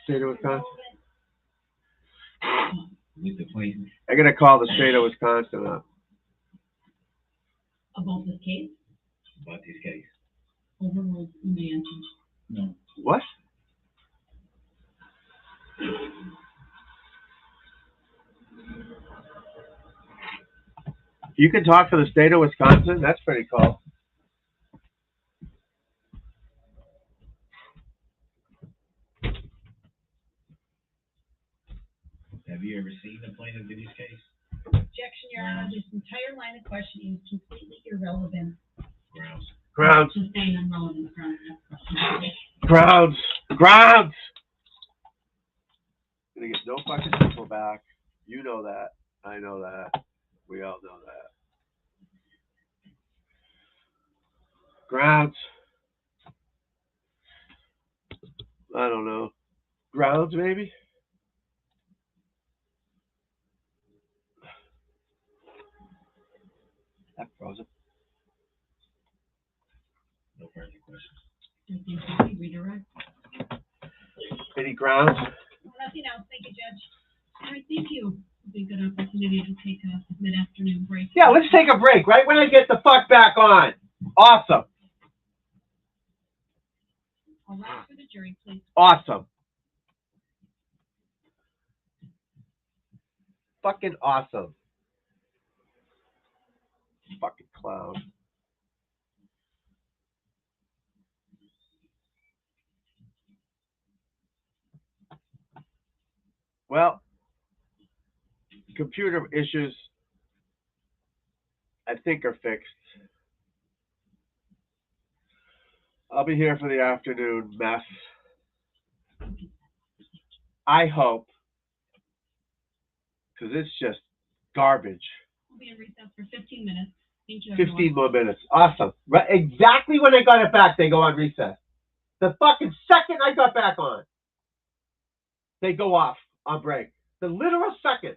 state of Wisconsin? With the plane. I gotta call the state of Wisconsin up. About this case? About this case. Overruled man. No. What? You can talk to the state of Wisconsin? That's pretty cool. Have you ever seen the plaintiff in this case? Objection, Your Honor. This entire line of questioning is completely irrelevant. Grounds. Grounds. Sustained irrelevant grounds. Grounds. Grounds. Gonna get no fucking people back. You know that. I know that. We all know that. Grounds. I don't know. Grounds, maybe? That frozen. No further questions. Redirect. Any grounds? Nothing else. Thank you, Judge. All right, thank you. It'll be a good opportunity to take a mid-afternoon break. Yeah, let's take a break right when I get the fuck back on. Awesome. All right, for the jury, please. Awesome. Fucking awesome. Fucking clown. Well, computer issues, I think, are fixed. I'll be here for the afternoon mess. I hope, because it's just garbage. We'll be in recess for 15 minutes. Thank you, 15 more minutes. Awesome. Right, exactly when I got it back, they go on recess. The fucking second I got back on, they go off on break. The literal second.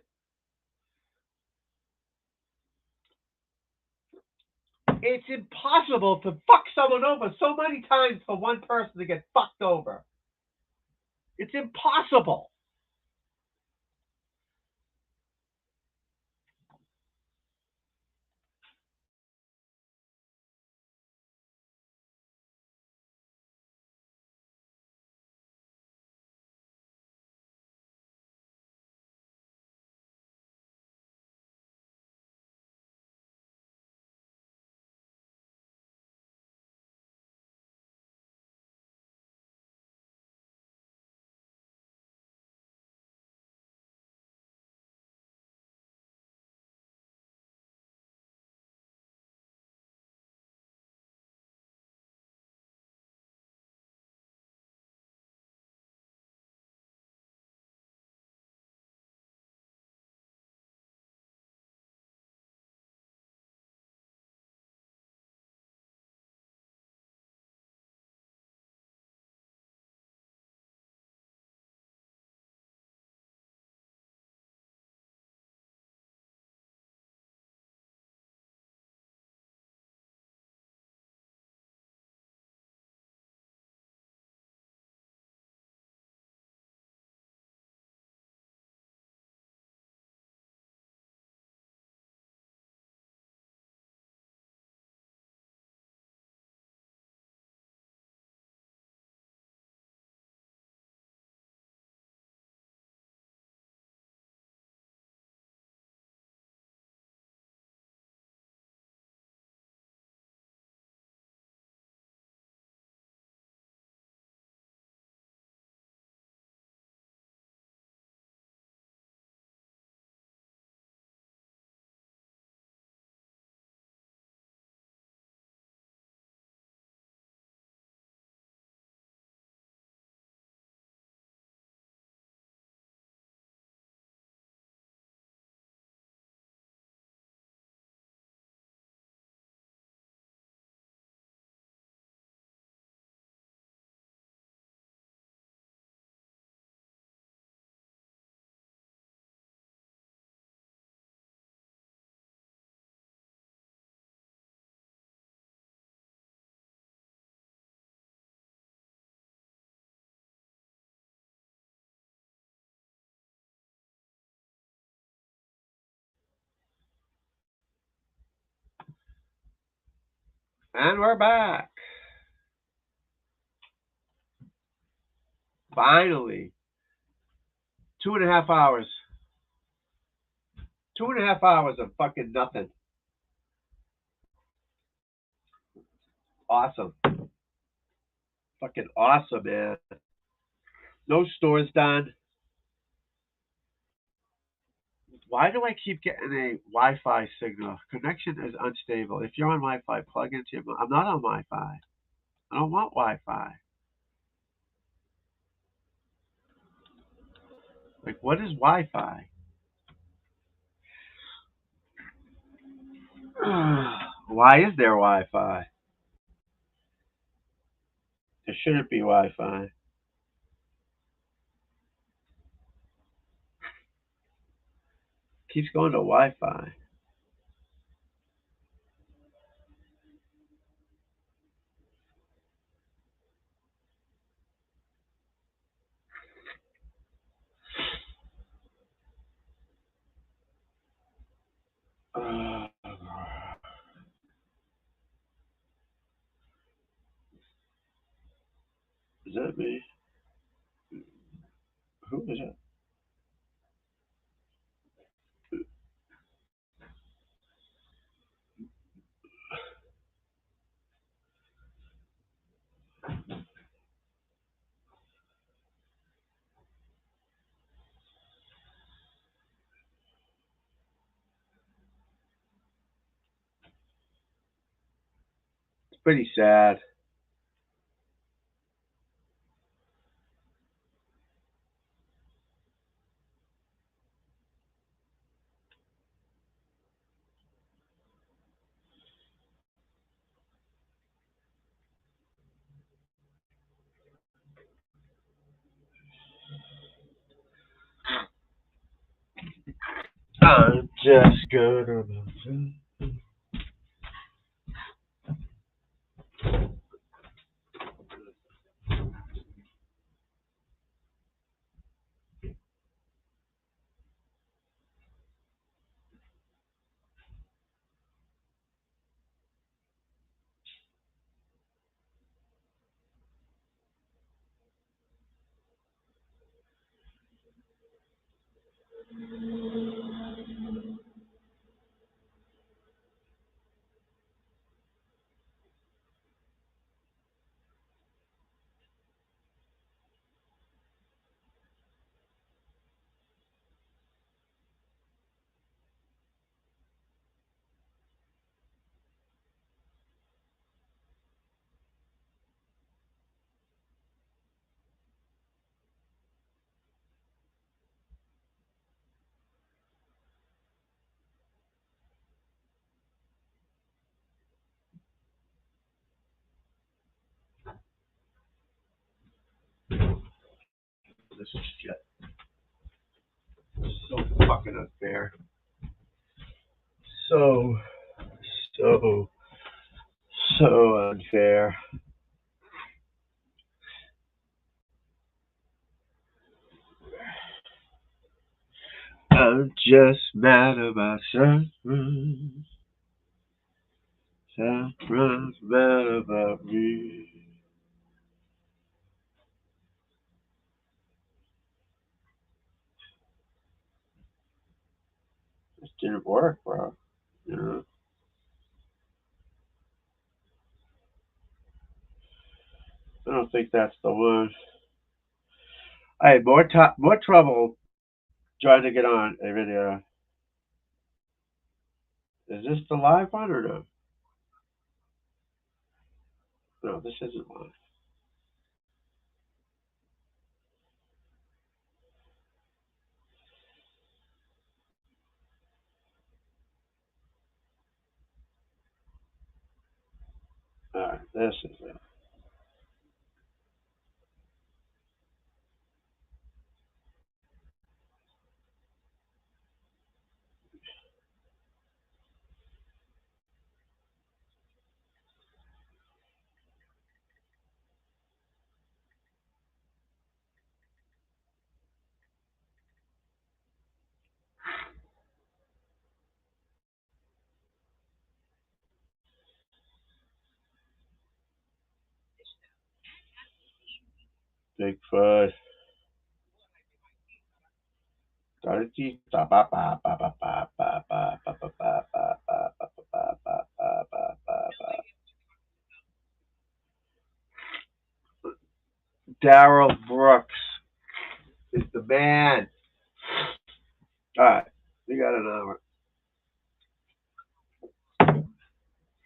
It's impossible to fuck someone over so many times for one person to get fucked over. It's impossible. And we're back. Finally. 2.5 hours. 2.5 hours of fucking nothing. Awesome. Fucking awesome, man. No stores done. Why do I keep getting a Wi-Fi signal? Connection is unstable. If you're on Wi-Fi, plug into your. I'm not on Wi-Fi. I don't want Wi-Fi. Like, what is Wi-Fi? Why is there Wi-Fi? There shouldn't be Wi-Fi. Keeps going to Wi-Fi. Is that me? Who is it? It's pretty sad. I'm just gonna. This is shit. So fucking unfair. So, so, so unfair. I'm just mad about something. Something's mad about me. This didn't work, bro. You know? I don't think that's the one. I had more trouble trying to get on a video. Is this the live one or no? No, this isn't live. Alright, this is it. Bigfoot. Darrell Brooks is the man. All right, we got an hour.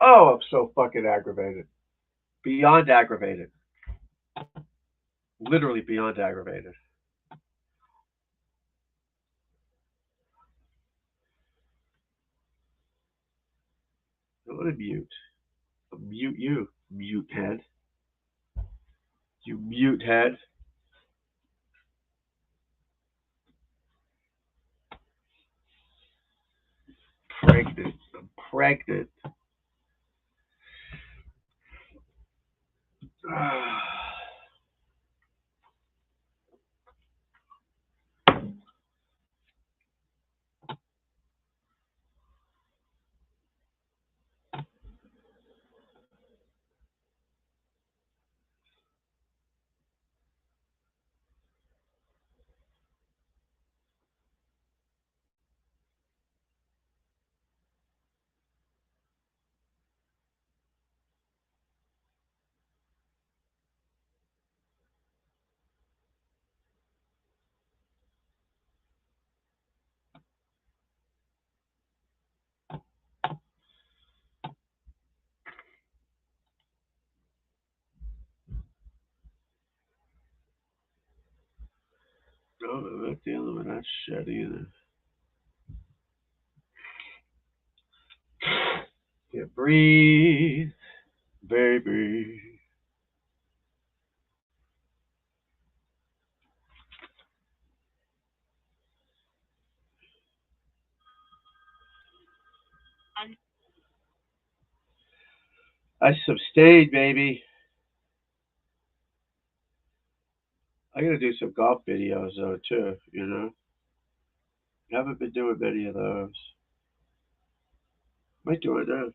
Oh, I'm so fucking aggravated. Beyond aggravated. Literally beyond aggravated. I want to mute. I'll mute you, mute head. You mute head. Pregnant. I'm pregnant. No, I'm not dealing with that shit either. Can't breathe, baby. I sustained, baby. I gotta do some golf videos though too, you know. Haven't been doing many of those. Might do it now.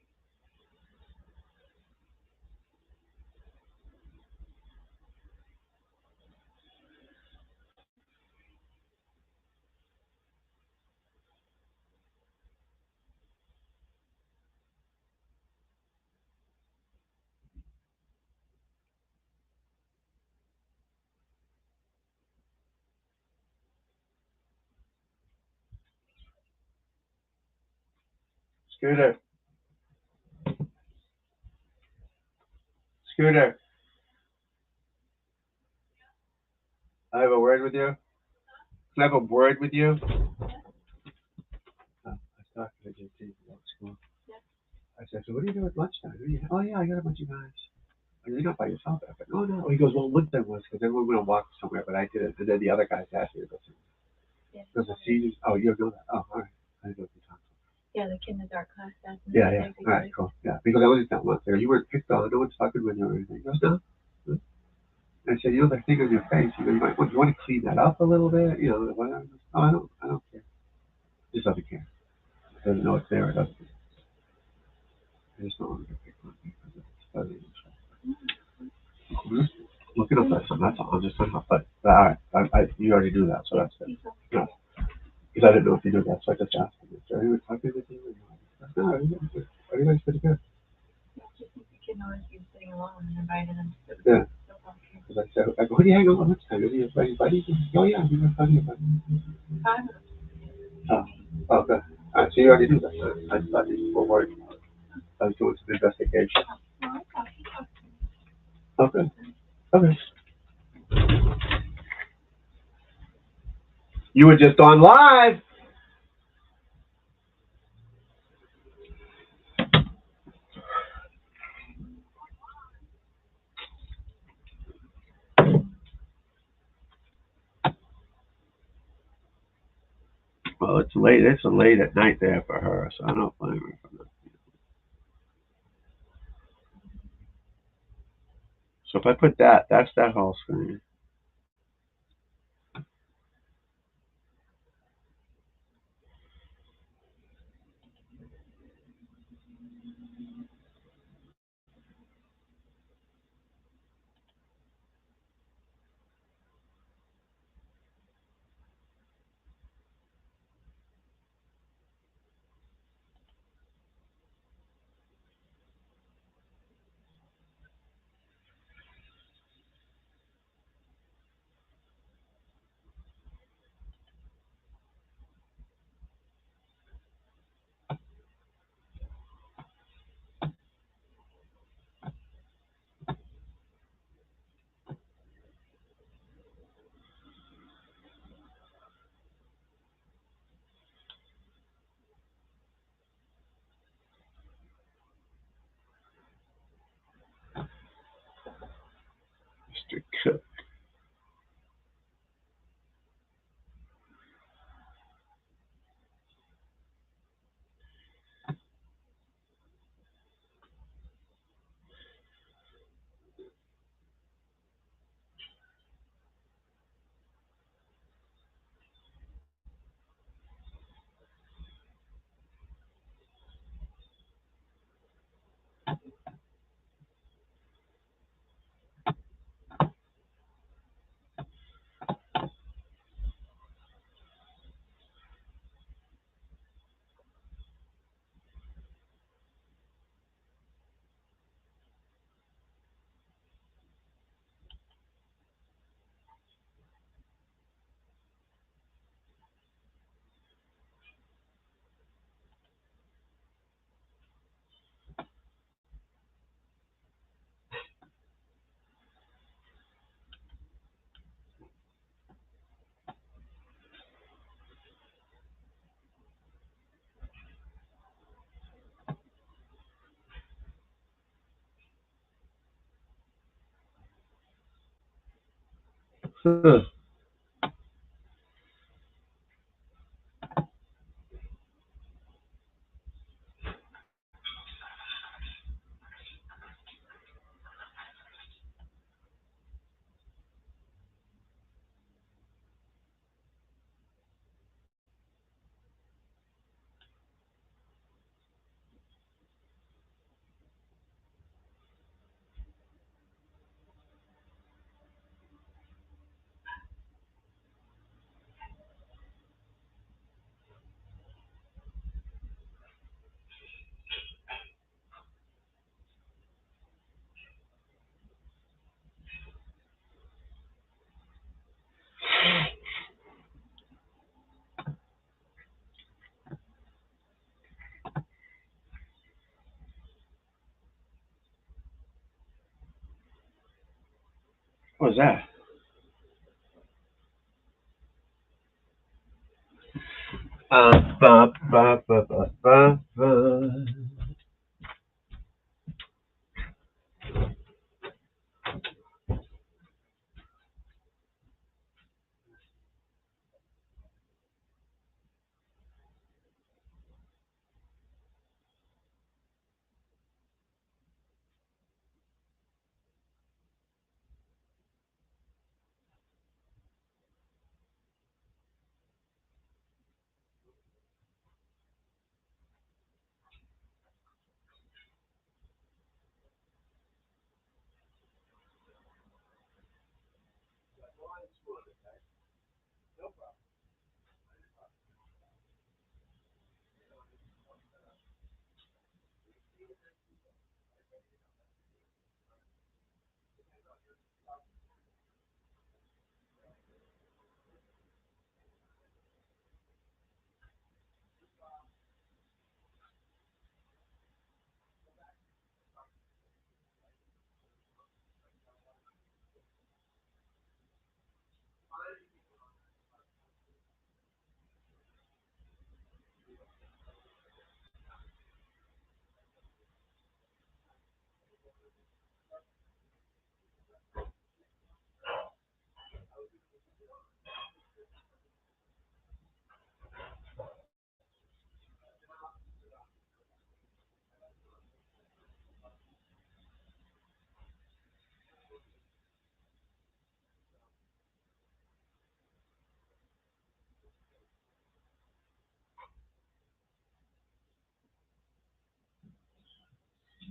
Scooter. Scooter. I have a word with you. Can I have a word with you? I was talking to JT about school. I said, so what do you do at lunchtime? Oh yeah, I got a bunch of guys. You're not by yourself. I said, oh no. He goes, well, one thing was because everyone went to walk somewhere, but I didn't. And then the other guys asked me to go somewhere. Because the seniors. Oh, you know that. Oh, all right. I didn't know what you're talking about. Yeah, the kindergarten class. Yeah. All right, cool. Yeah, because I was just that once there. You weren't picked on. No one's fucking with you or anything. He goes, no. I said, you know, the thing on your face. You know, you want to clean that up a little bit. You know, whatever. Oh, I don't care. Just doesn't care. Doesn't know it's there. It doesn't. I just don't want to get picked on because it's funny. Looking up that something. That's all. I'm just talking about. But all right, you already do that, so that's good. No, because I didn't know if you did that, so I just asked him. Is there anyone talking with you? No, everybody's pretty good. Yeah. Because I said, I go, who do you hang out with next time? Is he anybody? Oh yeah, we were talking about it. Oh, okay. All right, so you already do that. I thought you were worried. I was doing some investigation. Okay. Okay. You were just on live. Well, it's late. It's a late at night there for her, so I don't blame her for that. So if I put that, that's that whole screen. Mr. Cook. Huh. What was that? Ba, ba, ba, ba, ba, ba.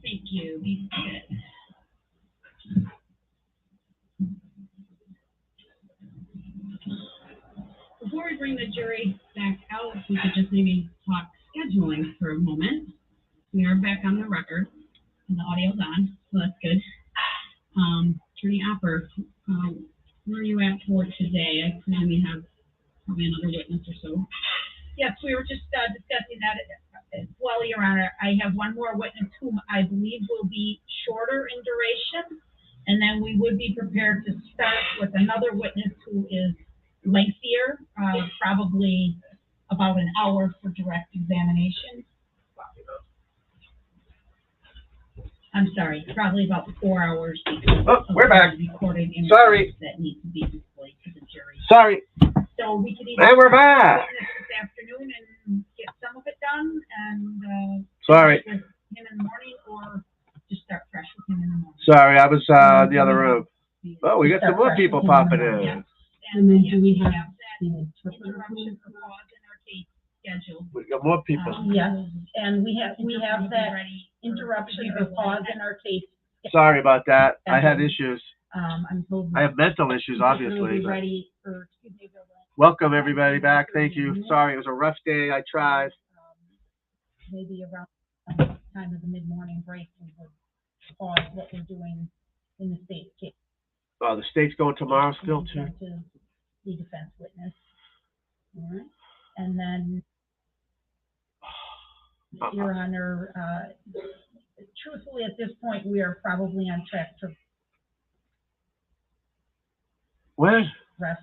Thank you. Be seated. Before we bring the jury back out, if we could just maybe talk scheduling for a moment. We are back on the record, and the audio's on, so that's good. Attorney Opper, where are you at for today? I presume you have probably another witness or so. Yes, we were just discussing that as well, Your Honor. I have one more witness whom I believe will be shorter in duration, and then we would be prepared to start with another witness who is lengthier, probably about an hour for direct examination. I'm sorry, probably about 4 hours. Because Oh, we're back. Recorded images Sorry. that need to be displayed to the jury. Sorry. So we could either And we're back. this afternoon and get some of it done and Sorry. with him in the morning, or just start fresh with him in the morning. Sorry, I was in the other room. Oh, we got some more people popping in. Yeah. And then do we have that the interpreter? interruption for pause in our case schedule? We got more people. Yes, and we have that interruption or pause in our case. Sorry about that. I had issues. I'm told. I have mental issues, obviously. Be But ready for, welcome everybody back. Thank you. Sorry, it was a rough day. I tried. Maybe around the time of the mid-morning break, we would pause what we're doing in the state case. Oh, the state's going tomorrow still too. To the defense witness. All right, and then, Your Honor, truthfully, at this point, we are probably on track to When? rest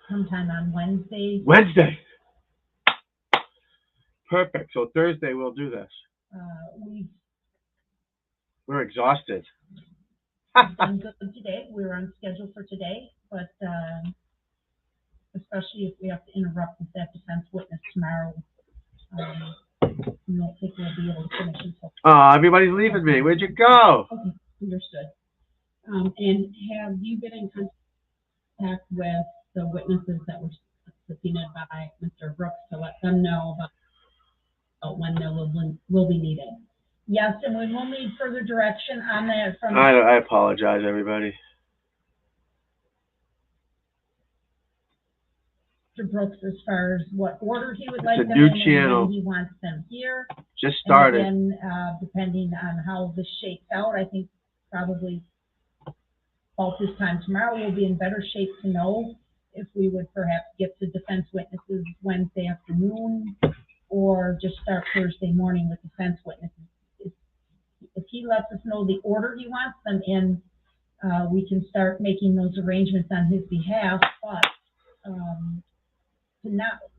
sometime on Wednesday. Wednesday. Perfect. So Thursday we'll do this. We're exhausted. We've done good today. We're on schedule for today, but especially if we have to interrupt with that defense witness tomorrow, we don't think we'll be able to finish until. Oh, everybody's leaving me. Where'd you go? Okay, understood. And have you been in contact with the witnesses that were subpoenaed by Mr. Brooks to let them know about when they will be needed? Yes, and we will need further direction on that from. I apologize, everybody. Mr. Brooks, as far as what order he would like It's a them new in and channel. when he wants them here. Just started. And again, depending on how this shakes out, I think probably about this time tomorrow we'll be in better shape to know if we would perhaps get to defense witnesses Wednesday afternoon or just start Thursday morning with defense witnesses. If he lets us know the order he wants them in, we can start making those arrangements on his behalf, but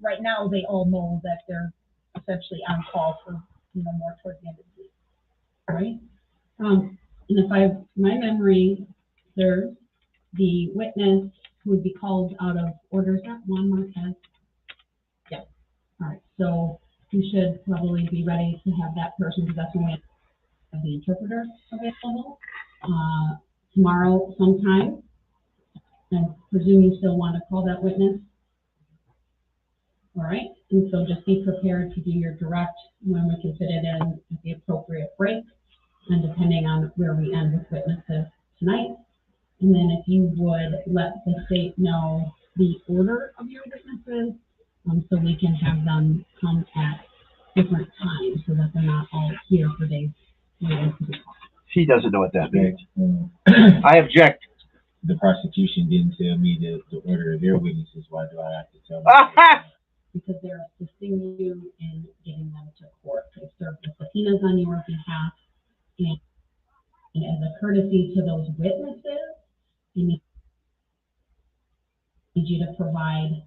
right now they all know that they're essentially on call for, more towards the end of the week. Right? And if my memory serves, the witness who would be called out of order, is that Juan Marquez? Yeah. All right. So you should probably be ready to have that person, because that's when we have the interpreter available tomorrow sometime. I presume you still want to call that witness. All right, and so just be prepared to do your direct when we can fit it in at the appropriate break, and depending on where we end with witnesses tonight. And then if you would let the state know the order of your witnesses, so we can have them come at different times so that they're not all here for days waiting to be called. He doesn't know what that means. I object. The prosecution didn't tell me the order of their witnesses. Why do I have to tell them? Because they're assisting you in getting them to court. They serve the subpoenas on your behalf, and as a courtesy to those witnesses, I need you to provide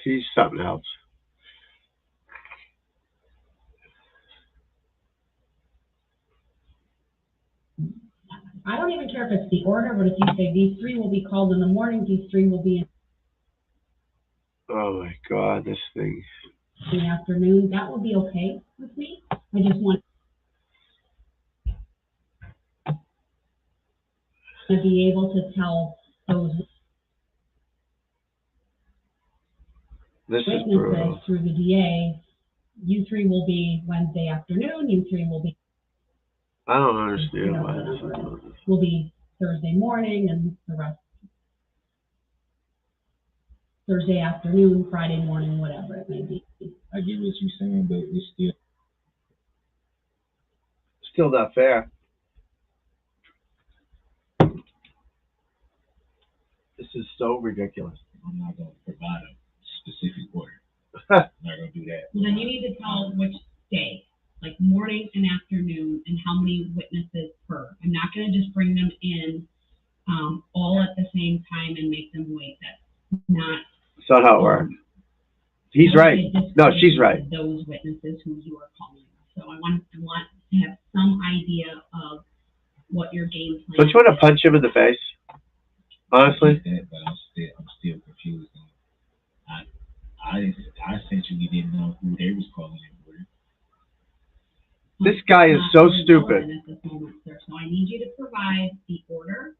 He's something else. I don't even care if it's the order, but if you say these three will be called in the morning, these three will be Oh my God, this thing. in the afternoon, that will be okay with me. I just want to be able to tell those This is witnesses brutal. through the DA, you three will be Wednesday afternoon, you three will be I don't understand why this is doing this. will be Thursday morning, and the rest Thursday afternoon, Friday morning, whatever it may be. I get what you're saying, but it's Still not fair. This is so ridiculous. I'm not going to provide a specific order. I'm not going to do that. Well, then you need to tell which day, like morning and afternoon, and how many witnesses per. I'm not going to just bring them in all at the same time and make them wait. That's not. That's not how it works. He's right. No, she's right. Those witnesses who you are calling. So I want to have some idea of what your game plan is. Don't you want to punch him in the face? Honestly? But I'm still confused. I essentially didn't know who they was calling in for. This guy is so stupid. At this moment, sir. So I need you to provide the order.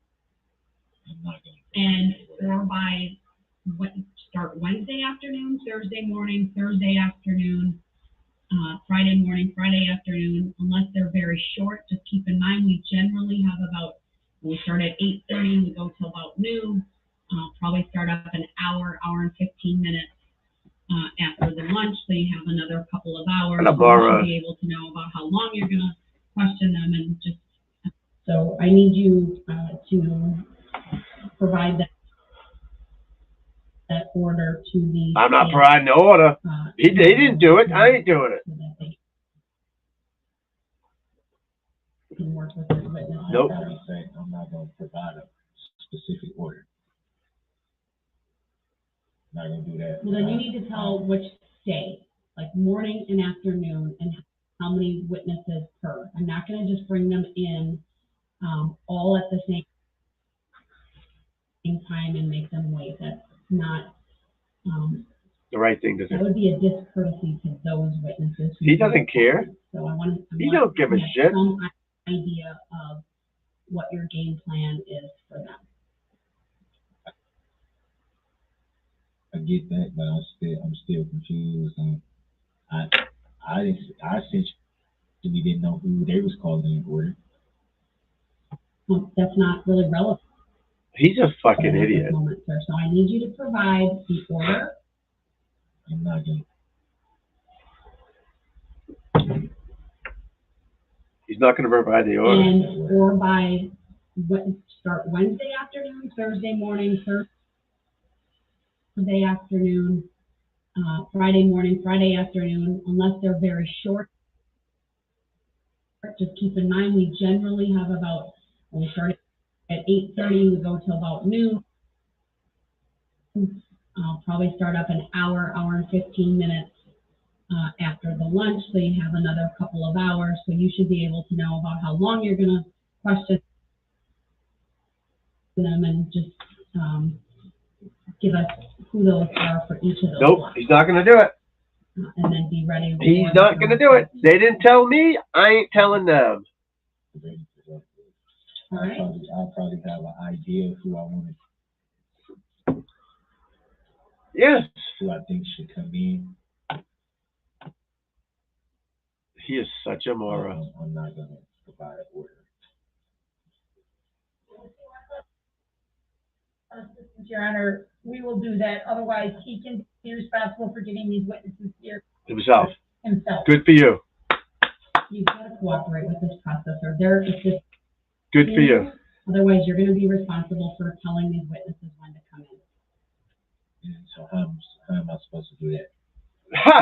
I'm not going to. And or by start Wednesday afternoon, Thursday morning, Thursday afternoon, Friday morning, Friday afternoon, unless they're very short. Just keep in mind we generally have about, we start at 8:30 and we go till about noon. Probably start up an hour and 15 minutes after the lunch, so you have another couple of hours. You should be able to know about how long you're going to question them and just. So I need you to provide that order to the. I'm not providing the order. They didn't do it. I ain't doing it. Can work with this witness. Nope. I'm not going to provide a specific order. I'm not going to do that. Well, then you need to tell which day, like morning and afternoon, and how many witnesses per. I'm not going to just bring them in all at the same time and make them wait. That's not the right thing to do. That would be a discourtesy to those witnesses. He doesn't care. So I want he don't give a shit. Some idea of what your game plan is for them. I get that, but I'm still confused. I essentially didn't know who they was calling in order. Well, that's not really relevant. He's a fucking idiot. Moment, sir. So I need you to provide the order. I'm not going to. He's not going to provide the order. And or by start Wednesday afternoon, Thursday morning, Thursday afternoon, Friday morning, Friday afternoon, unless they're very short. Just keep in mind we generally have about, when we start at 8:30, we go till about noon. I'll probably start up an hour and 15 minutes after the lunch, so you have another couple of hours. So you should be able to know about how long you're going to question them and just give us who those are for each of those. Nope, blocks. He's not going to do it. And then be ready. He's not going to do it. They didn't tell me. I ain't telling them. All right. I'll probably have an idea of who I want to. Yes. Who I think should come in. He is such a moron. I'm not going to provide an order. Your Honor, we will do that. Otherwise, he can be responsible for getting these witnesses here Himself. himself. Good for you. You've got to cooperate with this process, or it's just. Good for you. Otherwise, you're going to be responsible for telling these witnesses when to come in. Yeah, so how am I supposed to do that?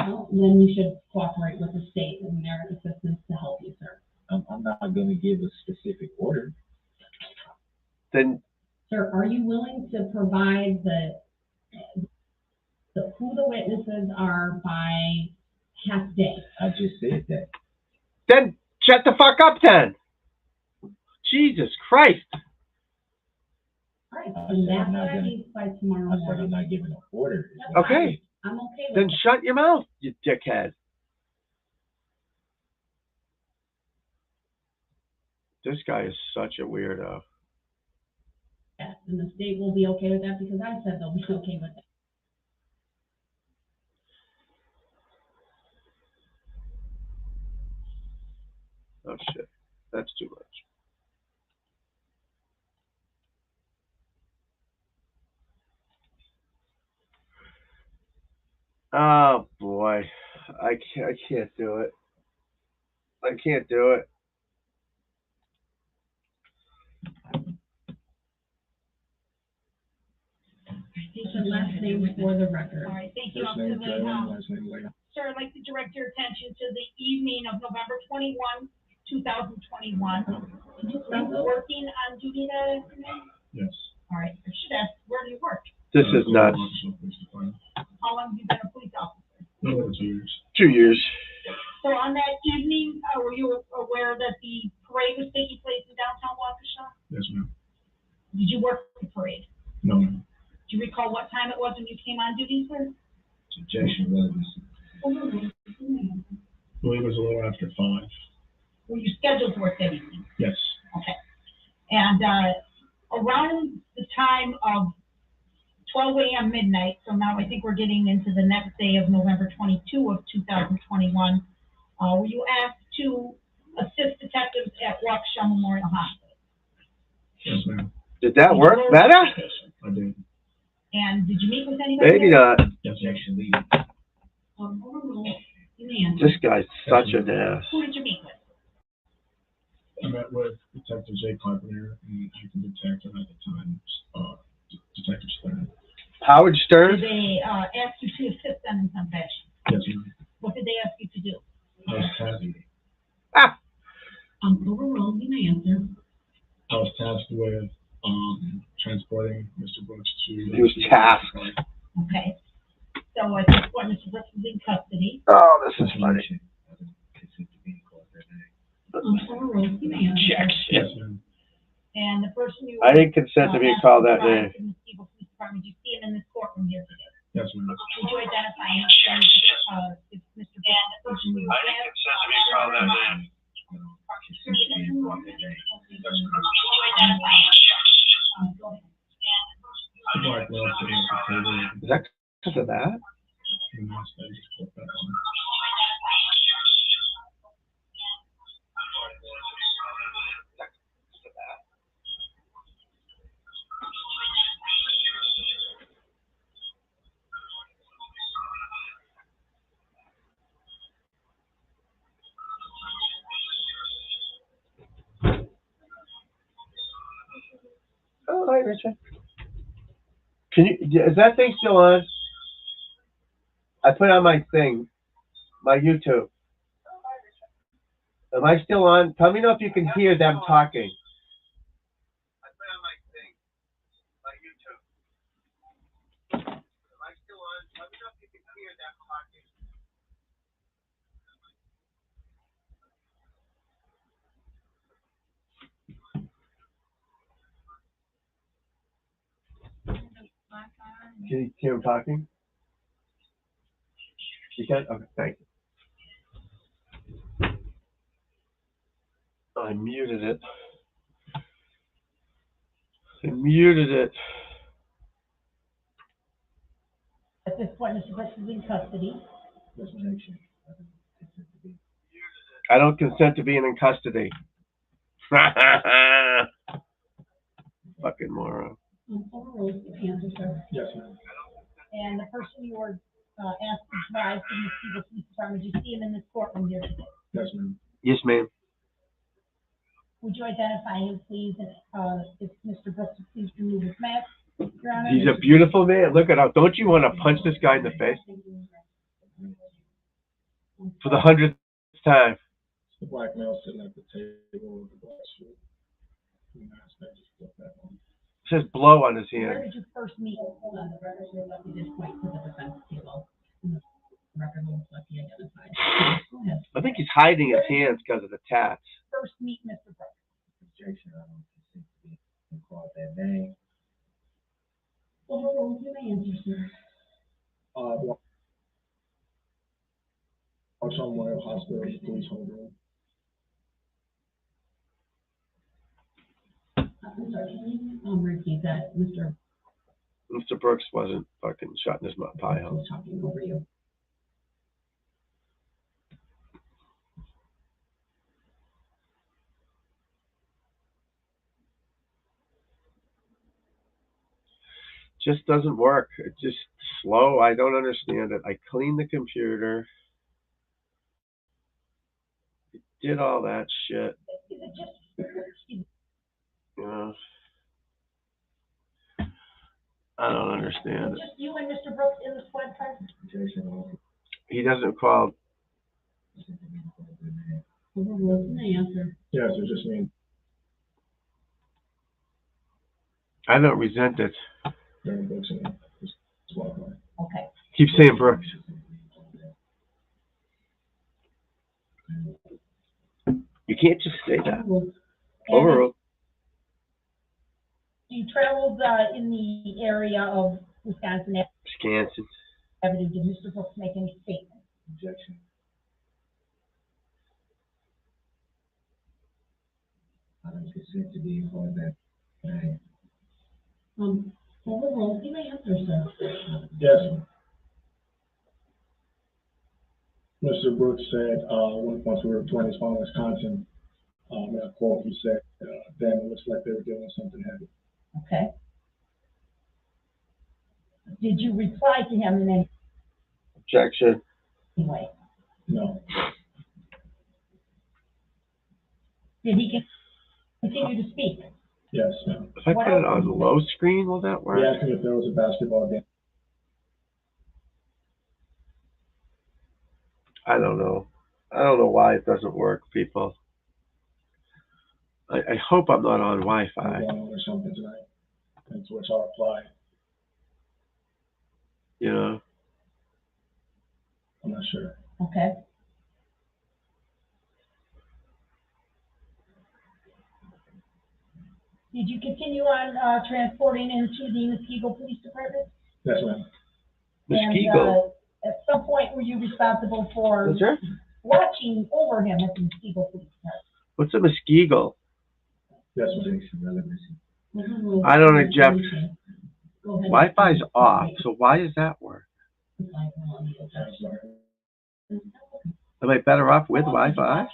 Well, then you should cooperate with the state and their assistance to help you, sir. I'm not going to give a specific order. Then. Sir, are you willing to provide who the witnesses are by half day? I just said that. Then shut the fuck up then. Jesus Christ. All right, and that's what I need by tomorrow morning. I said I'm not giving an order. Okay. I'm okay with Then it. shut your mouth, you dickhead. This guy is such a weirdo. Yes, and the state will be okay with that because I said they'll be okay with it. Oh shit, that's too much. Oh boy, I can't do it. I can't do it. The last name for the record. All right, thank you. Sir, I'd like to direct your attention to the evening of November 21, 2021. Are you working on duty that afternoon? Yes. All right, I should ask, where do you work? This is nuts. How long have you been a police officer? 2 years. 2 years. So on that evening, were you aware that the parade was taking place in downtown Waukesha? Yes, ma'am. Did you work the parade? No, ma'am. Do you recall what time it was when you came on duty, sir? Objection, relevance. I believe it was a little after 5. Were you scheduled to work that evening? Yes. Okay. And around the time of 12 a.m. midnight, so now I think we're getting into the next day of November 22 of 2021, were you asked to assist detectives at Waukesha Memorial Hospital? Yes, ma'am. Did that work better? I did. And did you meet with anybody? Maybe not. Yes, ma'am. Objection, lead. This guy's such an ass. Who did you meet with? I met with Detective Jay Carpenter and acting detective at the time, Detective Stern. Howard Did Stern? they ask you to assist them in some fashion? Yes, ma'am. What did they ask you to do? I was tasked. Overruled, you may answer. I was tasked with transporting Mr. Brooks to. He was tasked. Okay. So I think what Mr. Brooks is in custody. Oh, this is funny. Overruled, you may answer. Yes, ma'am. And the person you. I didn't consent to being called that name. In the Steeple Police Department, you see him in this courtroom here today. Yes, ma'am. Would you identify him? If Mr. Brooks. I didn't consent to being called that name. Black male sitting at the table. Is that because of that? And I just put that on. Oh, hi, Richard. Can you? Is that thing still on? I put on my thing, my YouTube. Am I still on? Tell me know if you can hear them talking. I put on my thing, my YouTube. Am I still on? Tell me know if you can hear them talking. Can you hear him talking? You can? Okay, thank you. I muted it. At this point, Mr. Brooks is in custody. I don't consent to being in custody. Fucking moron. Overruled, you may answer, sir. Yes, ma'am. And the person you were asked to drive to the Steeple Police Department, you see him in this courtroom here today. Yes, ma'am. Yes, ma'am. Would you identify him, please? And if Mr. Brooks would please remove his mask, Your Honor. He's a beautiful man. Look at how. Don't you want to punch this guy in the face for the 100th time? The black male sitting at the table with the black suit. And I just put that on. It says blow on his Where hand. did you first meet? You just point to the defense table. And the record will let you identify. Go ahead. I think he's hiding his hands because of the tats. First meet Mr. Brooks. Objection, I don't consent to being called that name. Overruled, you may answer, sir. Waukesha Memorial Hospital, police holdroom. I'm sorry, can you repeat that, Mr. Mr. Brooks wasn't fucking shutting his mouth pie out. was talking over you? Just doesn't work. It's just slow. I don't understand it. I cleaned the computer. Did all that shit. Is it just, You know. I don't understand it. just you and Mr. Brooks in the squad car? Objection, He doesn't call. Overruled, you may answer. Yes, it just means I don't resent it. Darrell Brooks and his squad car. Okay. Keep saying Brooks. You can't just say that. And Overruled. you traveled in the area of Wisconsin Wisconsin. Avenue. Did Mr. Brooks make any statement? Objection. I don't consent to be involved in that. Overruled. You may answer, sir. Yes. Mr. Brooks said, once we were doing his phone in Wisconsin, in a quote, he said, damn, it looks like they were doing something heavy. Okay. Did you reply to him in any Objection. way? No. Did he continue to speak? Yes, ma'am. If I put it on low screen, will that work? He asked me if there was a basketball game. I don't know. I don't know why it doesn't work, people. I hope I'm not on Wi-Fi. Going on or something tonight. And to which I'll reply, You know. I'm not sure. Okay. Did you continue on transporting into the Muskego Police Department? Yes, ma'am. Muskego. And at some point, were you responsible for Is there? watching over him at the Muskego Police Department? What's a Muskego? Yes, ma'am. Objection. Relevancy. I don't object. Wi-Fi's off, so why does that work? I'm sorry. Am I better off with Wi-Fi?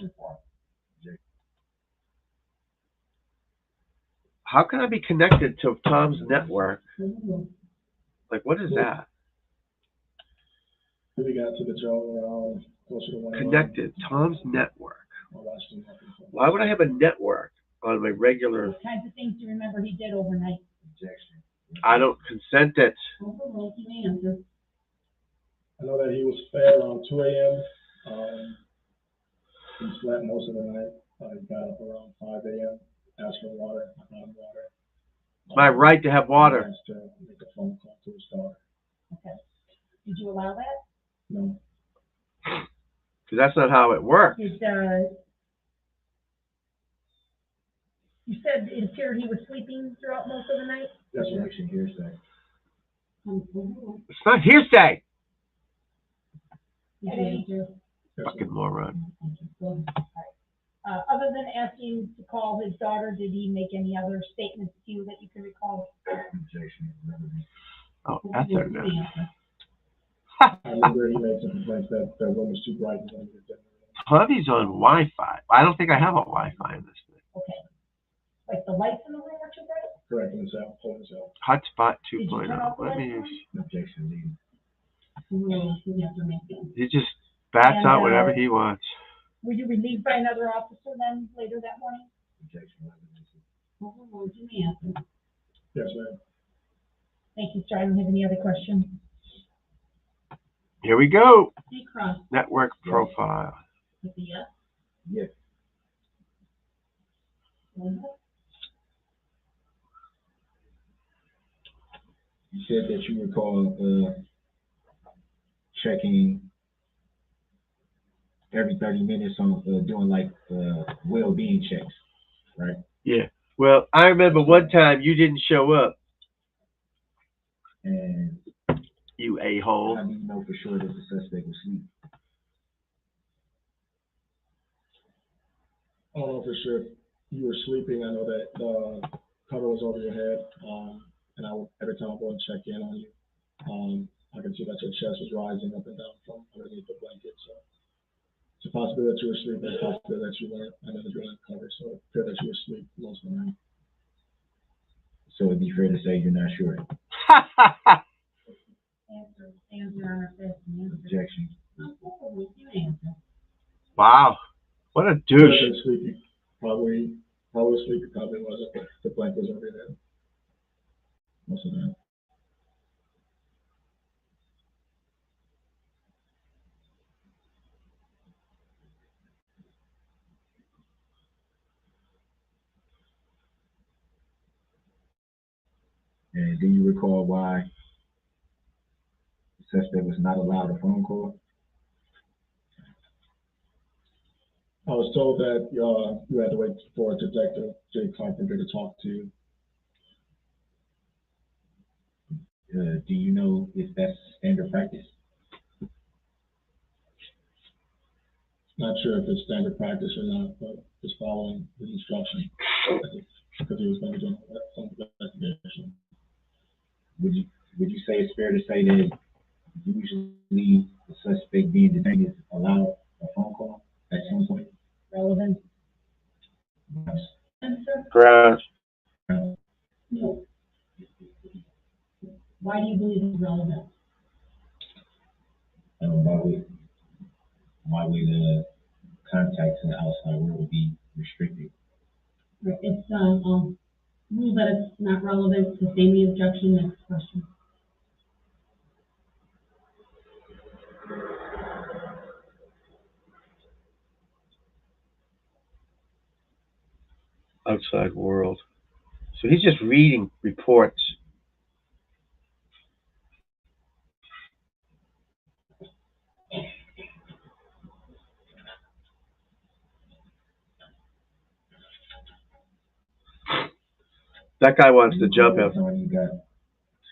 How can I be connected to Tom's network? Like, what is that? We got to the jail around closer to 1 a.m. Connected. Tom's network. Our last two nothing. Why would I have a network on my regular? Those kinds of things to remember he did overnight. Objection. I don't consent it. Overruled. You may answer. I know that he was fed around 2 a.m. He slept most of the night. He got up around 5 a.m. Asked for water. I got him water. It's my right to have water. Asked to make a phone call to his daughter. Okay. Did you allow that? No. Because that's not how it works. Did, you said it appeared he was sleeping throughout most of the night? Yes, ma'am. Objection. Hearsay. It's not hearsay. Did you answer? Yes, Fucking moron. Other than asking to call his daughter, did he make any other statements to you that you can recall? Objection. Relevancy. Oh, that's it now. I remember he made some complaints that the room was too bright and wanted to get Hubby's on Wi-Fi. I don't think I have a Wi-Fi in this thing. Okay. Like the lights in the room are too bright? correcting himself, pulling himself. Hotspot Did you turn off 2.0. the Let me. lights? Objection, leading. He just bats And, out whatever he wants. Were you relieved by another officer then later that morning? Objection, relevancy. Overruled. You may answer. Yes, ma'am. Thank you, sir. I don't have any other questions. Here we go. Hey, Cross, Network profile. with the yes? Yes. You said that you recall checking every 30 minutes on doing like well-being checks, right? Yeah. Well, I remember one time you didn't show up, And you how a-hole. do you know for sure that the suspect was asleep? I don't know for sure if you were sleeping. I know that the cover was over your head, and every time I go and check in on you, I can see that your chest was rising up and down from underneath the blanket. So it's a possibility that you were asleep, it's a possibility that you weren't. I know that you're uncovered, so it appeared that you were asleep most of the night. So it'd be fair to say you're not sure. Answer, Honor, fast answer. Objection. Overruled. You may answer. Wow. What a Could have douche. been sleepy. Probably sleepy, probably wasn't, but the blanket was over your head. Most of the night. And do you recall why the suspect was not allowed a phone call? I was told that you had to wait for Detective Jay Carpenter to talk to you. Do you know if that's standard practice? Not sure if it's standard practice or not, but just following the instructions because he was going to do some investigation. Would you say it's fair to say that usually the suspect being detained is allowed a phone call at some point? Relevant Yes. answer? Correct. No. Why do you believe it's relevant? Why would contacts in the outside world be restricted? It's rule that it's not relevant. Sustain the objection. Next question. Outside world. So he's just reading reports. That guy wants to jump him. When you got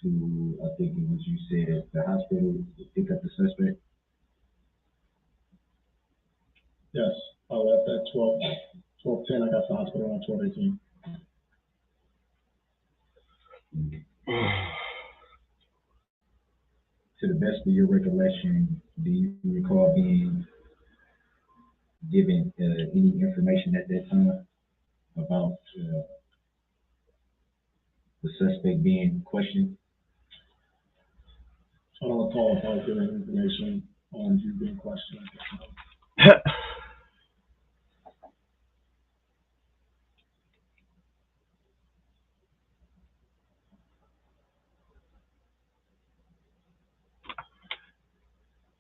to, I think it was you said, the hospital to pick up the suspect. Yes, I left at 12:10. I got to the hospital at 12:18. To the best of your recollection, do you recall being given any information at that time about the suspect being questioned? I don't recall if I was given information on you being questioned.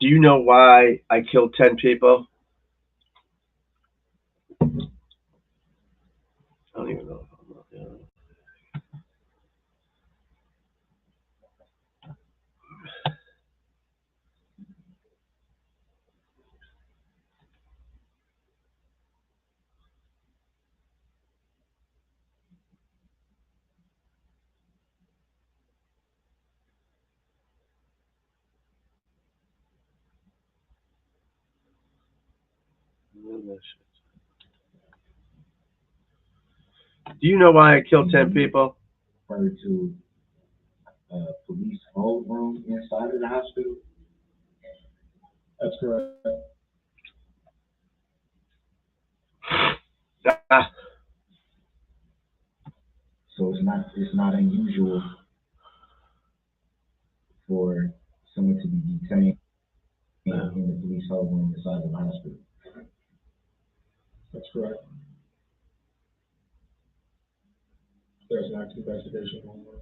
Do you know why I killed 10 people? I don't even know. Do you know why I killed 10 people? Referred to a police hold room inside of the hospital? That's correct. Ah, So it's not unusual for someone to be detained in the police hold room inside of the hospital. That's correct. There's an active investigation going on.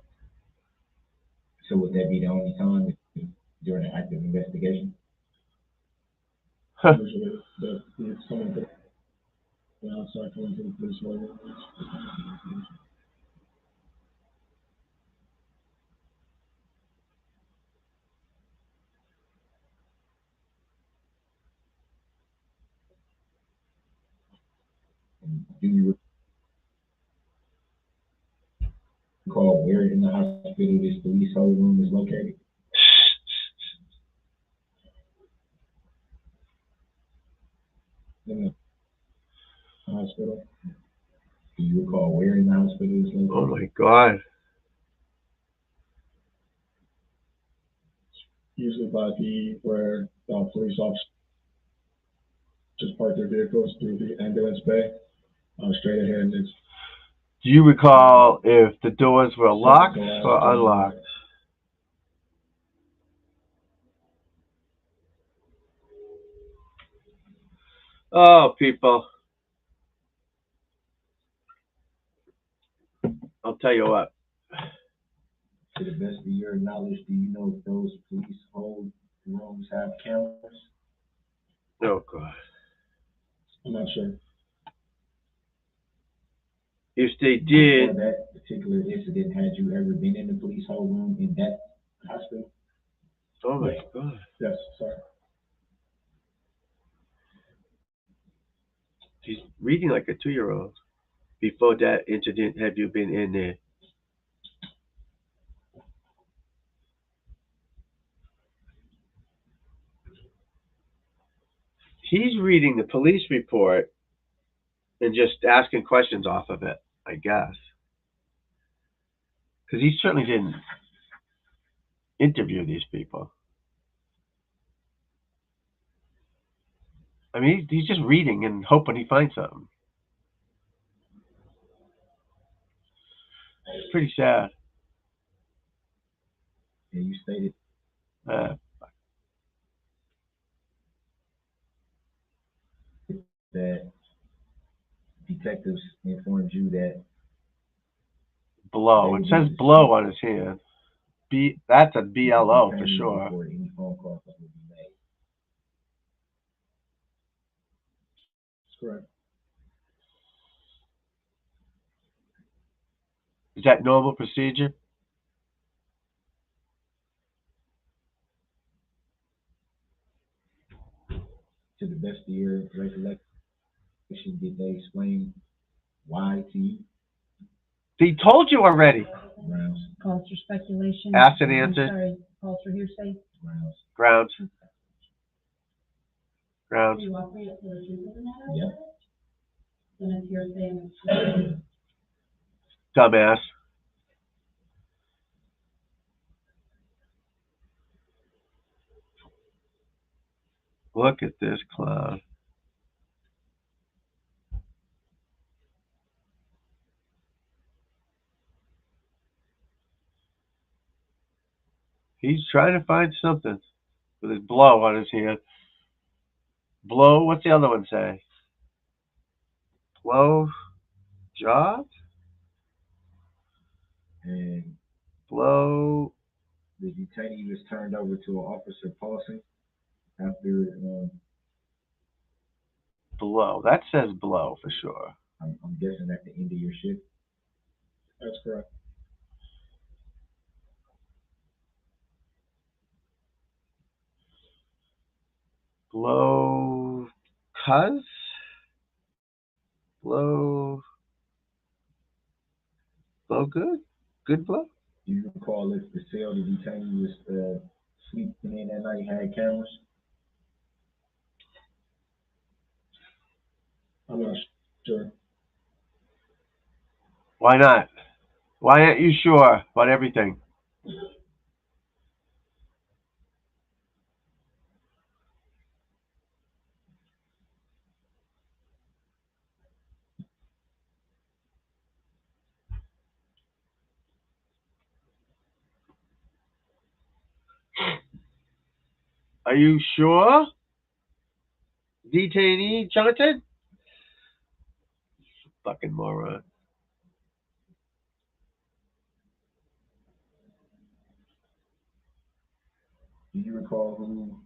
So would that be the only time during an active investigation? Usually, if someone could be outside coming to the police room. Do you recall where in the hospital this police hold room is located? In the hospital. Do you recall where in the hospital is located? oh my God. Usually by where police officers just park their vehicles through the ambulance bay, straight ahead, and it's Do you recall if the doors were locked or unlocked? Oh, people. I'll tell you what. To the best of your knowledge, do you know if those police hold rooms have cameras? Oh, God. I'm not sure. If they Before did, that particular incident, had you ever been in the police hold room in that hospital? oh my God. Yes, sorry. He's reading like a 2-year-old. Before that incident, have you been in there? He's reading the police report and just asking questions off of it, I guess. Because he certainly didn't interview these people. I mean, he's just reading and hoping he finds something. It's pretty sad. Yeah, you stated that detectives informed you that blow. It says blow on his hand. That's a BLO for sure. before any phone call that would be made. That's correct. Is that normal procedure? To the best of your recollection, did they explain why to you? He told you already. Grounds. Calls for speculation. Asked and answered. Sorry, calls for hearsay. Grounds. Grounds. Grounds. You operate for the truth of the matter? Yep. Then it's hearsay and it's Dumbass. Look at this clown. He's trying to find something with his blow on his hand. Blow, what's the other one say? Blow job? And blow. The detainee was turned over to an Officer Paulson after. Blow. That says blow for sure. I'm guessing at the end of your shift. That's correct. Blow. Cuz? Blow. Blow good? Good blow? Do you recall if the cell the detainee was sleeping in that night had cameras? I'm not sure. Why not? Why aren't you sure about everything? Are you sure? Detainee Jonathan? Fucking moron. Do you recall who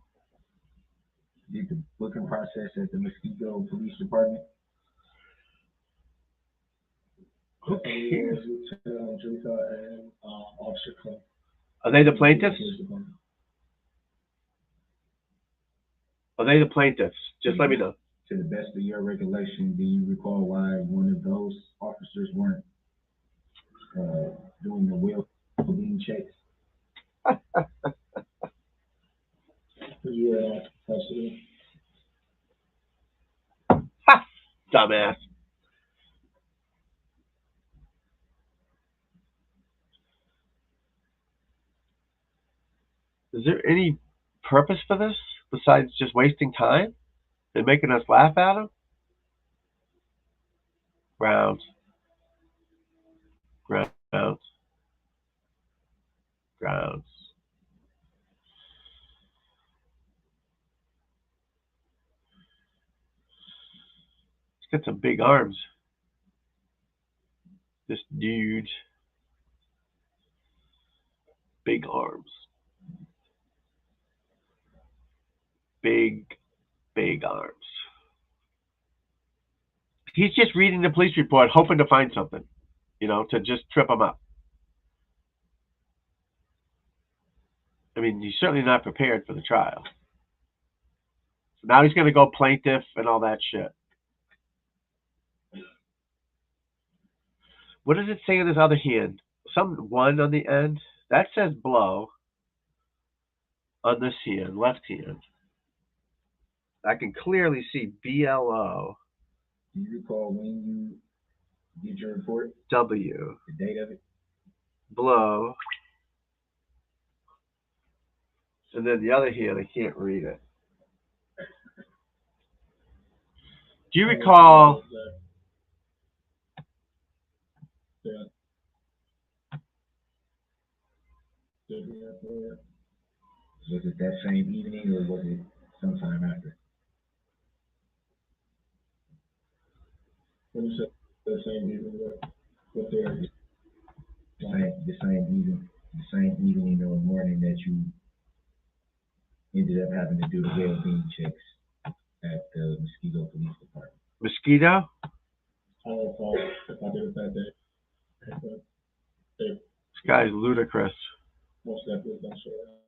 did the booking process at the Mosquito Police Department? Who cares? And Officer Clint. Are they the plaintiffs? Are they the plaintiffs? Just let me know. To the best of your recollection, do you recall why one of those officers weren't doing the well-being checks? Yeah, absolutely. Ha! Dumbass. Is there any purpose for this besides just wasting time and making us laugh at them? Grounds. Grounds. Grounds. He's got some big arms. This dude. Big arms. Big arms. He's just reading the police report, hoping to find something, to just trip him up. I mean, he's certainly not prepared for the trial. So now he's going to go plaintiff and all that shit. What does it say on this other hand? Some one on the end? That says blow on this hand, left hand. I can clearly see BLO. Do you recall when you did your report? W. The date of it? Blow. And then the other hand, I can't read it. Do you recall? Yeah. Did we have prayer? Was it that same evening or was it sometime after? When you said the same evening, what day? The same evening or morning that you ended up having to do the well-being checks at the Mosquito Police Department. Mosquito? I don't recall if I did it that day. But this guy's ludicrous. Most definitely don't show that.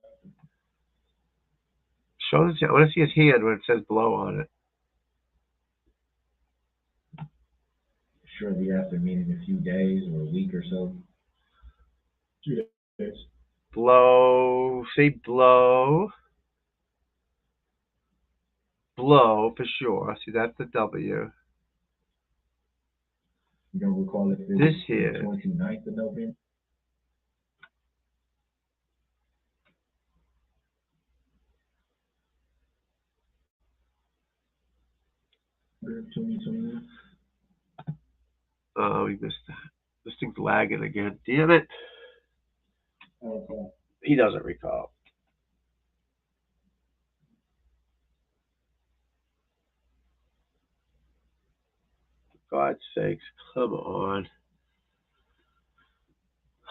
Show this. I want to see his hand when it says blow on it. Shortly after, meaning a few days or a week or so. 2 days. Blow. Say blow. Blow for sure. See, that's the W. You don't recall if it was This here. the 29th of November? Oh, we missed that. This thing's lagging again. Damn it. I don't recall. He doesn't recall. For God's sakes, come on.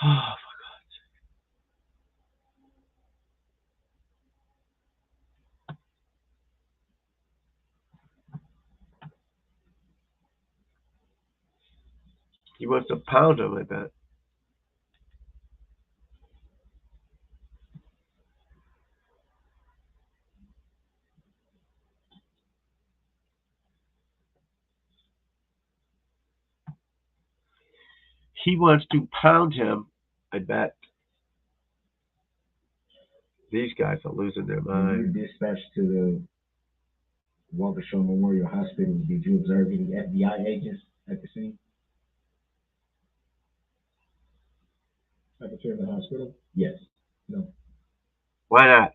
Oh, for God's sake. He wants to pound him, I bet. He wants to pound him, I bet. These guys are losing their When mind. you were dispatched to the Waukesha Memorial Hospital, did you observe any FBI agents at the scene? At the Fairmont Hospital? Yes. No. Why not?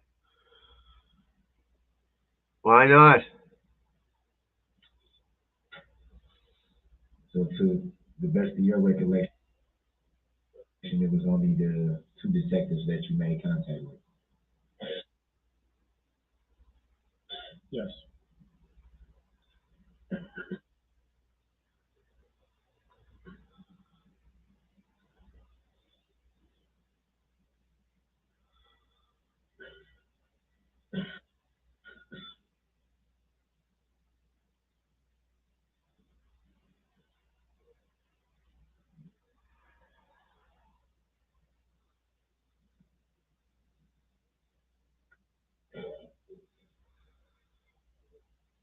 Why not? So to the best of your recollection, it was only the two detectives that you made contact with. Yes.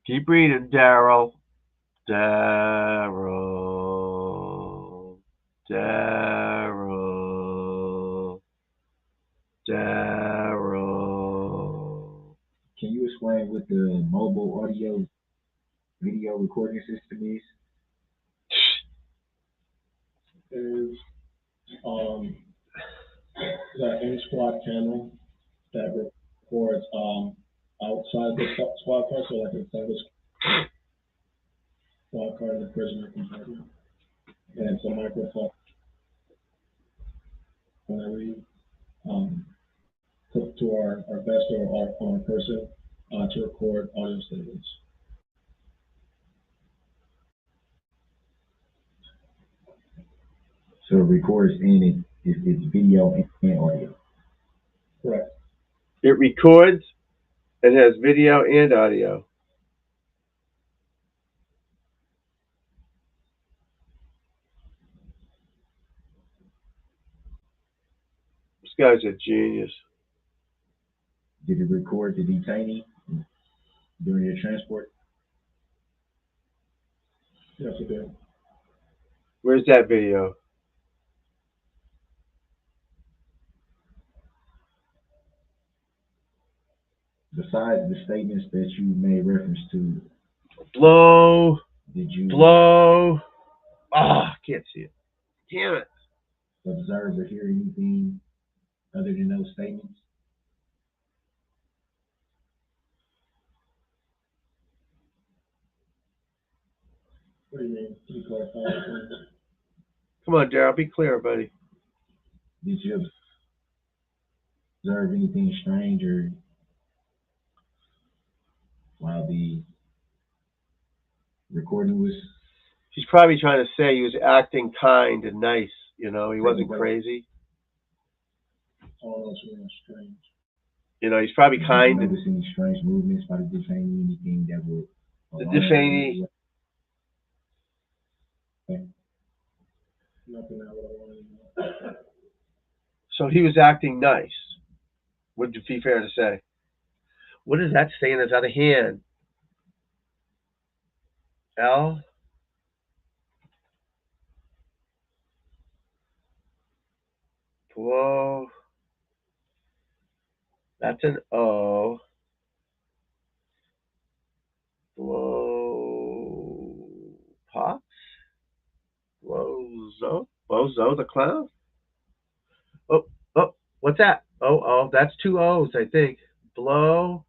Keep reading, Darrell. Darrell. Darrell. Darrell. Can you explain what the mobile audio video recording system is? Is the in-squad camera that records outside the squad car, so like inside the squad car in the prisoner compartment. And it's a microphone that we put to our vest or our person to record audio statements. So it records in it's video and audio. Correct. It records. It has video and audio. This guy's a genius. Did it record the detainee during your transport? Yes, it did. Where's that video? Besides the statements that you made reference to, Blow. did you Blow. Ah, can't see it. Damn it. observe or hear anything other than those statements? What do you mean? Can you clarify? Come on, Darrell, be clear, buddy. Did you observe anything strange or while the recording was? He's probably trying to say he was acting kind and nice, you know, he wasn't crazy. Oh, that's really strange. You know, he's probably kind. Did you notice any strange movements by the detainee, anything that would... The detainee. Nothing I would want to know. So he was acting nice. Would it be fair to say? What is that saying that's out of hand? L? Blow. That's an O. Blow. Pops? Blozo? Bozo the clown? Oh, what's that? Oh, that's two O's, I think. Blow.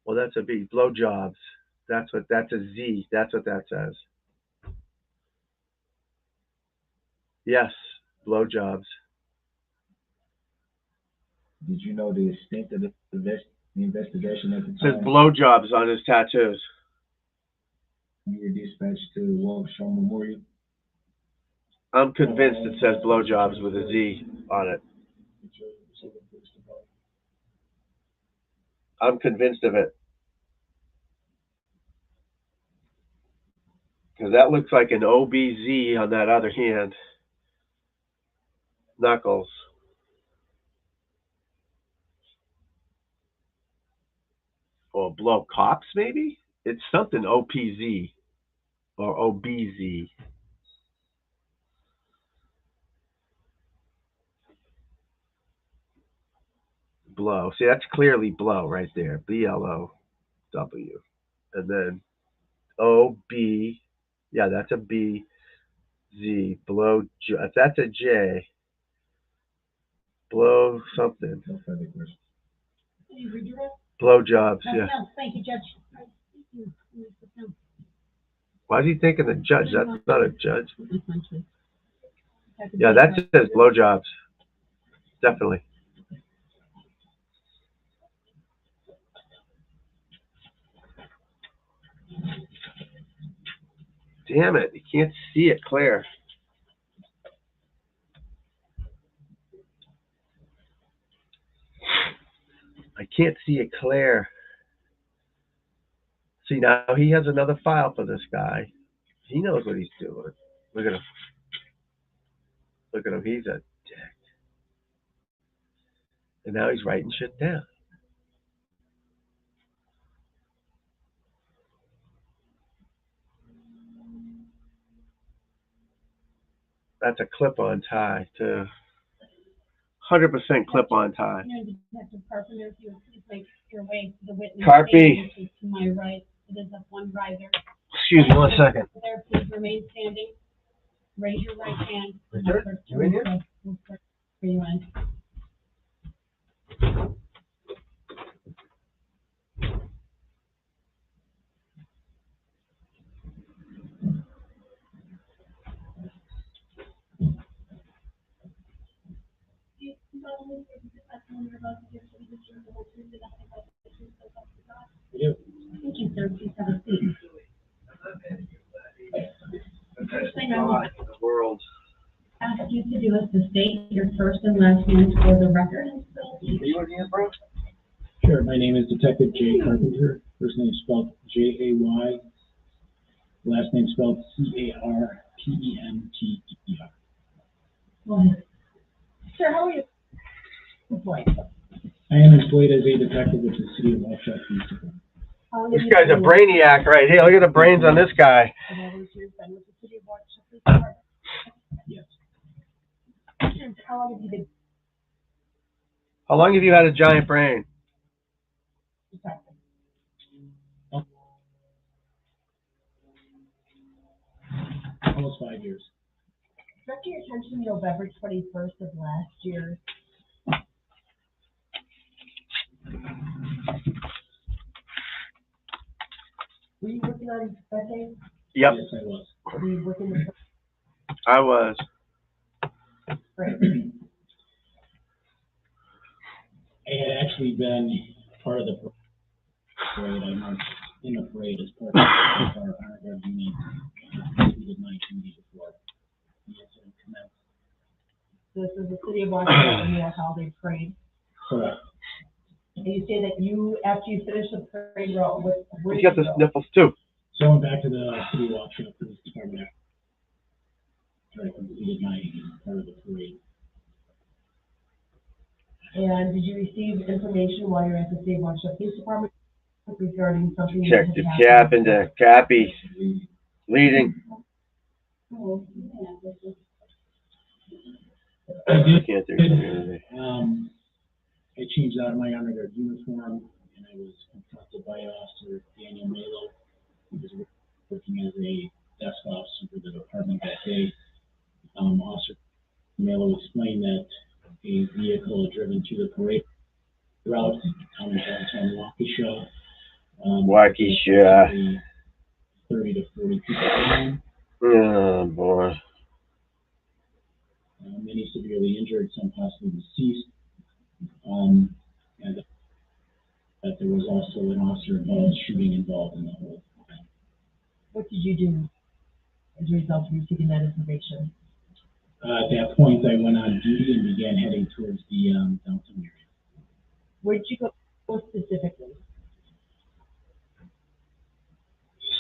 Well, that's a B. Blow jobs. That's a Z. That's what that says. Yes, blow jobs. Did you know the extent of the investigation at the It says time? blow jobs on his tattoos. You were dispatched to Waukesha Memorial? I'm convinced it says blow jobs with a Z on it. I'm convinced of it. Because that looks like an OBZ on that other hand. Knuckles. Or blow cops, maybe? It's something OPZ or OBZ. Blow. See, that's clearly blow right there. B-L-O-W. And then O-B. Yeah, that's a B. Z. Blow. That's a J. Blow something. No further questions. Can you redo that? Blow jobs, yeah. No, thank you, Judge. Why is he thinking the judge? That's not a judge. Yeah, that says blow jobs. Definitely. Damn it, you can't see it clear. I can't see it clear. See, now he has another file for this guy. He knows what he's doing. Look at him. Look at him. He's a dick. And now he's writing shit down. That's a clip-on tie, too. 100% clip-on tie. Detective Carpenter, if you would please make your way to the witness Carpy. stand, which is to my right. It is up one riser. Excuse me 1 second. There, please remain standing. Raise your right hand. Richard, you in here? We'll start where you in. Yeah. Thank you, sir. Please have a seat. The first thing I want The world. to ask you to do is to state your first and last name for the record. Are you in here, bro? Sure, my name is Detective Jay Carpenter. First name is spelled J-A-Y. Last name spelled C-A-R-P-E-N-T-E-R. Sir, how are you? Employed. I am employed as a detective with the city of Waukesha Police Department. This guy's a brainiac right here. Look at the brains on this guy. Yes. How long have you been? How long have you had a giant brain? detective? Almost 5 years. Brought to your attention November 21st of last year. Were you working on that day? Yep, Yes, I was. Were you working the I was. parade? I had actually been part of the parade. I marched in the parade as part of our honor guard unit. We did my duty before the incident commenced. This is the city of Washington annual holiday parade. Correct. And you say that you, after you finish the parade route, where You did got the you go? sniffles too. So I went back to the city of Washington Police Department after I completed my part of the parade. And did you receive information while you were at the State of Washington Police Department regarding something Check that the had cap happened? into Cappy. Leading. I did. Can't do community. I changed out of my honor guard uniform and I was confronted by Officer Daniel Malo, who was working as a desk officer for the department that day. Officer Malo explained that a vehicle had driven to the parade route in downtown Waukesha. Waukesha. 30 to 40 people down. Oh boy. Many severely injured, some possibly deceased. And that there was also an officer involved, shooting involved in the whole event. What did you do as a result of receiving that information? At that point, I went on duty and began heading towards the downtown area. Where did you go specifically?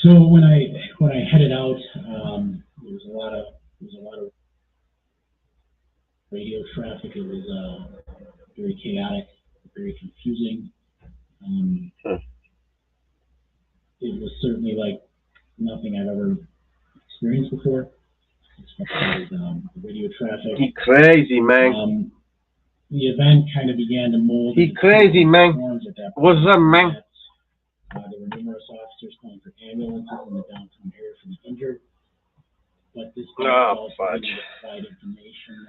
So when I headed out, there was a lot of radio traffic. It was very chaotic, very confusing. It was certainly like nothing I've ever experienced before. As far as the radio traffic. He crazy, man. The event kind of began to mold. He crazy, man. What's up, man? There were numerous officers calling for ambulances in the downtown area for the injured. But this also provide information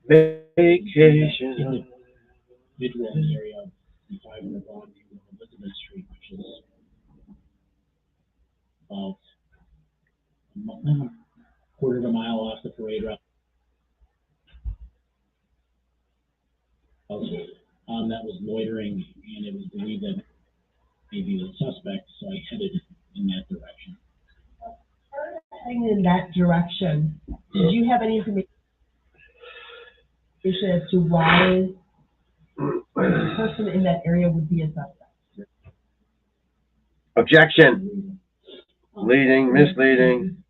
that vacation. Individual in the area of the 500 block of Elizabeth Street, which is about a quarter of a mile off the parade route. That was loitering, and it was believed that maybe the suspect, so I headed in that direction. Heading in that direction, did you have any information as to why the person in that area would be a suspect? Objection. Leading, misleading.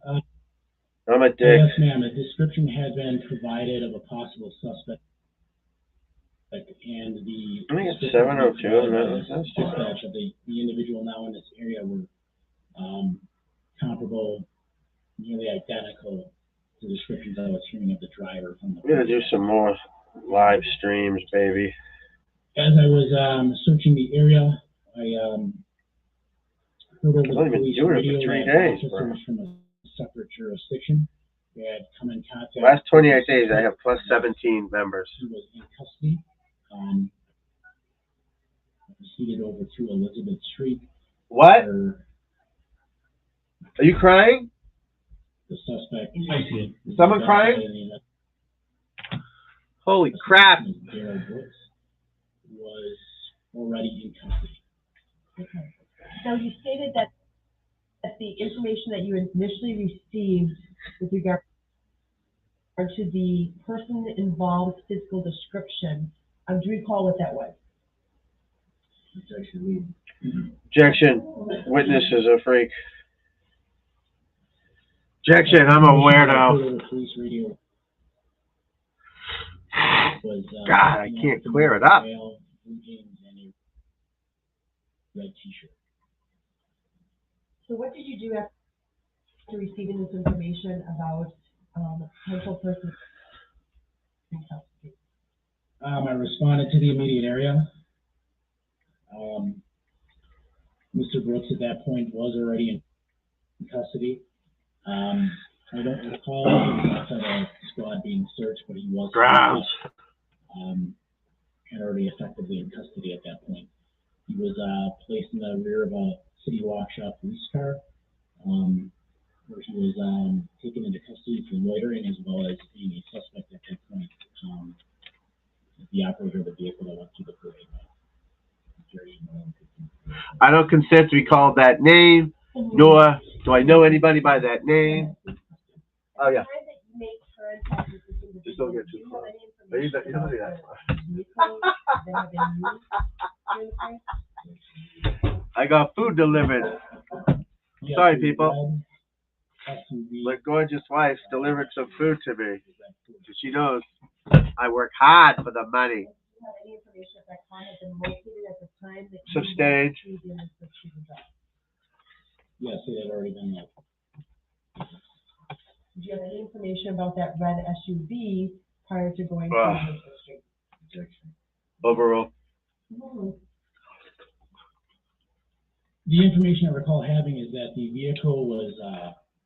I'm a dick. Yes, ma'am. A description had been provided of a possible suspect, and the I think it's 702. Dispatch of the individual now in this area were comparable, nearly identical to the descriptions I was hearing of the driver from the. We're gonna do some more live streams, baby. As I was searching the area, I heard over the police radio that officers from a separate jurisdiction had come in contact. Last 28 days, I have plus 17 members. He was in custody. Proceeded over to Elizabeth Street. What? Are you crying? The suspect. Is someone crying? Holy crap! Darrell Brooks was already in custody. Okay. So you stated that the information that you initially received with regard to the person involved's physical description, do you recall what that was? Objection. Witness is a freak. Objection. I'm a weirdo. God, I can't clear it up. So what did you do after receiving this information about the potential person in custody? I responded to the immediate area. Mr. Brooks at that point was already in custody. I don't recall the squad being searched, but he was and already effectively in custody at that point. He was placed in the rear of a city walk-shop police car, where he was taken into custody for loitering as well as being a suspect at that point. The operator of the vehicle that went through the parade. I don't consent to be called that name, nor do I know anybody by that name. Oh, yeah. Just don't get too close. You don't do that. I got food delivered. Sorry, people. My gorgeous wife delivered some food to me. She knows I work hard for the money. Substage. Yes, it had already been met. Do you have any information about that red SUV prior to going through the street? Overall. The information I recall having is that the vehicle was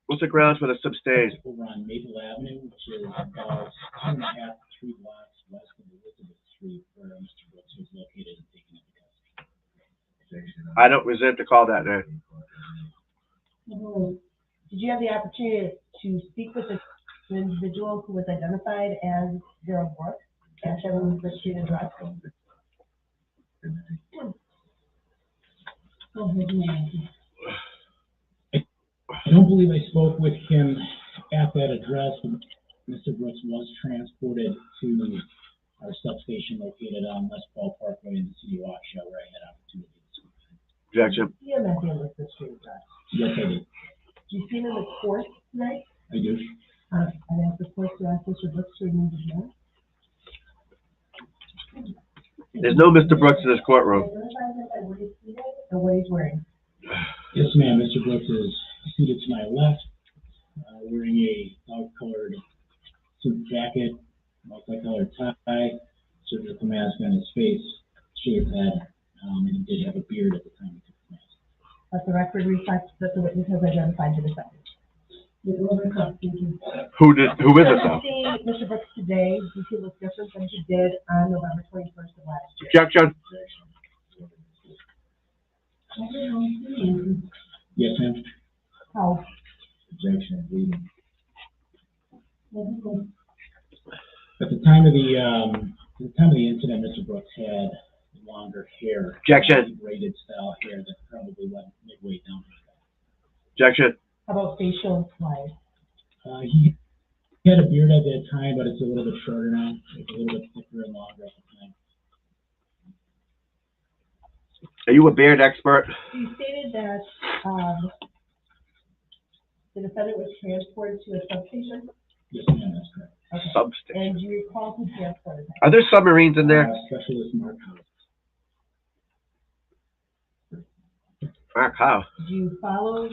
What's the grounds for the substage? over on Maple Avenue, which is about 2.5 to 3 blocks west of Elizabeth Street, where Mr. Brooks was located and taken into custody. I don't resent to call that name. Did you have the opportunity to speak with the individual who was identified as Darrell Brooks at 7 Street address? I don't believe I spoke with him at that address. Mr. Brooks was transported to our substation located on West Paul Parkway in the City Walk Show, where I had opportunity to speak with him. Objection. You met the Elizabeth Street address. Yes, I did. Do you see him in the court tonight? I do. I'd ask the court to ask Mr. Brooks to remove his mask. There's no Mr. Brooks in this courtroom. And what he's wearing. Yes, ma'am. Mr. Brooks is seated to my left, wearing a dog-colored suit jacket, multicolored tie, surgical mask on his face, shaved head, and he did have a beard at the time he took the mask. Let the record reflect that the witness has identified the defendant. Who is it though? See Mr. Brooks today, do you feel looks different than he did on November 21st of last year? Objection. Yes, ma'am. How? Objection. At the time of the incident, Mr. Brooks had longer hair. Objection. Braided style hair that probably went midway down his back. Objection. How about facial wise? He had a beard at that time, but it's a little bit shorter now. It's a little bit thicker and longer at the time. Are you a beard expert? You stated that the defendant was transported to a substation? Yes, ma'am, that's correct. Okay. Substation. And do you recall who transported him? Are there submarines in there? Specialist Mark House. Mark, how? Did you follow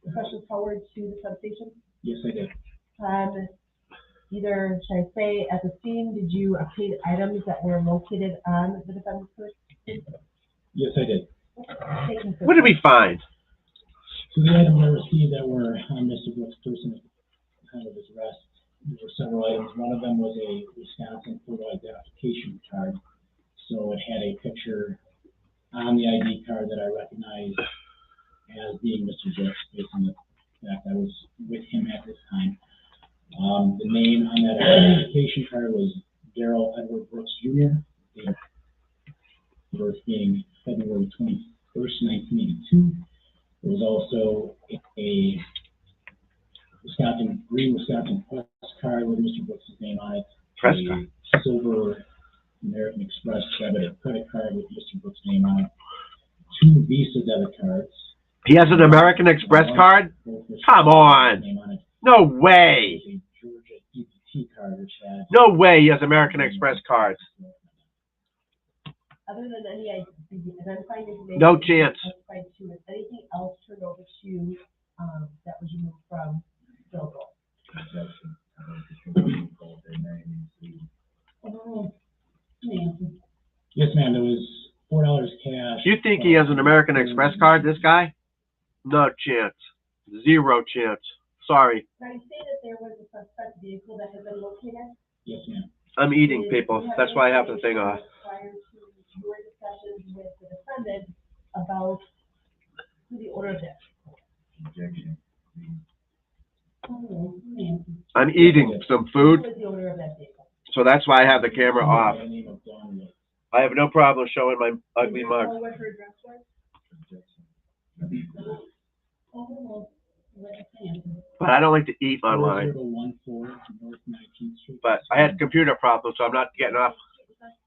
Specialist Howard to the substation? Yes, I did. Either, should I say, at the scene, did you obtain items that were located on the defendant's person? Yes, I did. What did we find? So the items I received that were on Mr. Brooks' person at the time of his arrest, there were several items. One of them was a Wisconsin photo identification card. So it had a picture on the ID card that I recognized as being Mr. Brooks, based on the fact I was with him at this time. The name on that identification card was Darrell Edward Brooks Jr., date of birth being February 21st, 1982. There was also a green Wisconsin press card with Mr. Brooks' name on it. Press card. Silver American Express debit credit card with Mr. Brooks' name on it. 2 Visa debit cards. He has an American Express card? Come on. No way. A Georgia EBT card, which had No way he has American Express cards. Other than any identifying information. No chance. Testified to, is anything else turned over to you that was removed from Bill? Yes, ma'am. There was $4 cash. You think he has an American Express card, this guy? No chance. Zero chance. Sorry. Now, you say that there was a suspect vehicle that has been located? Yes, ma'am. I'm eating, people. That's why I have the thing off. Prior to your discussions with the defendant about who the owner of that? Objection. Oh, man. I'm eating some food, Who is the owner of that vehicle? so that's why I have the camera off. By the name of Dawn Wood. I have no problem showing my ugly Do you mug. know what her address was? Objection. Oh, well, what a fan. But I don't like to eat online. 4014 North 19th Street. But I had computer problems, so I'm not getting off.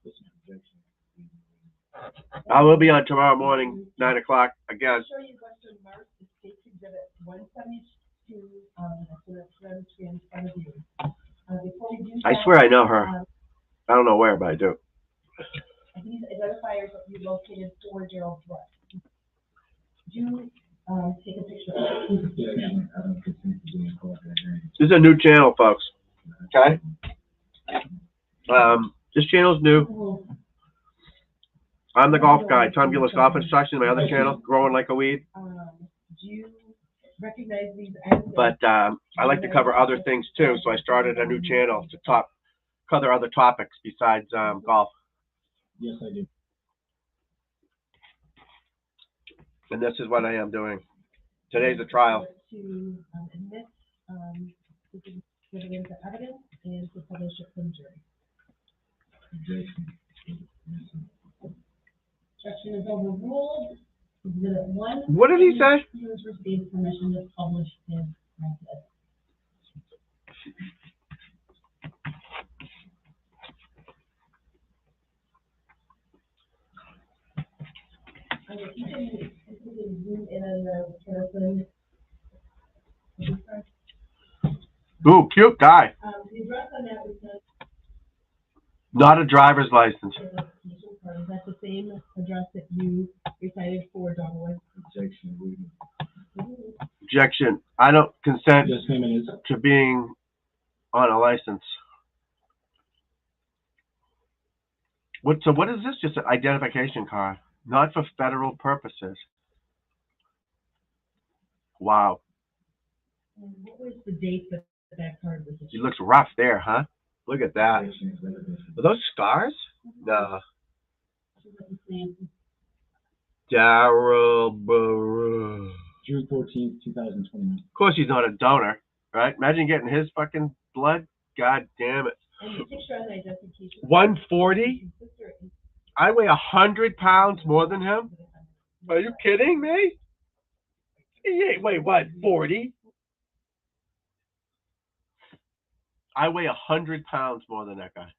Yes, ma'am. Objection. I will be on tomorrow morning, 9 o'clock again. Show you Western Mars, the state exhibit 172, that's in front of you. Before we do I that, swear I know her. I don't know where, but I do. These identifiers that you located for Darrell Brooks. Could you, take a picture of it? Yes, ma'am. I don't consent to being called that hearing. This is a new channel, folks. Okay? This channel's new. I'm the golf guy, Tom Gillis Golf Instruction, my other channel, Growing Like a Weed. Do you recognize these as? But I like to cover other things too, so I started a new channel to cover other topics besides golf. Yes, I do. And this is what I am doing. Today's a trial. To admit, this is given into evidence and to publish it from jury. Objection. Objection is overruled. Exhibit 1. What did he say? He was received permission to publish his method. Okay, you can zoom in on the person. Ooh, cute guy. The address on that was Not a driver's license. that's the same address that you recited for Donwood. Objection. Objection. I don't consent Yes, ma'am, it is. to being on a license. So what is this? Just an identification card, not for federal purposes. Wow. And what was the date that that card was He issued? looks rough there, huh? Look at that. Objection is reservation. Are those scars? No. Nancy. Darrell Brooks. June 14th, 2021. Of course he's not a donor, right? Imagine getting his fucking blood. God damn it. And the picture on the identification. 140? Sister is- I weigh 100 pounds more than him? Are you kidding me? He ain't weigh what, 40? I weigh 100 pounds more than that guy.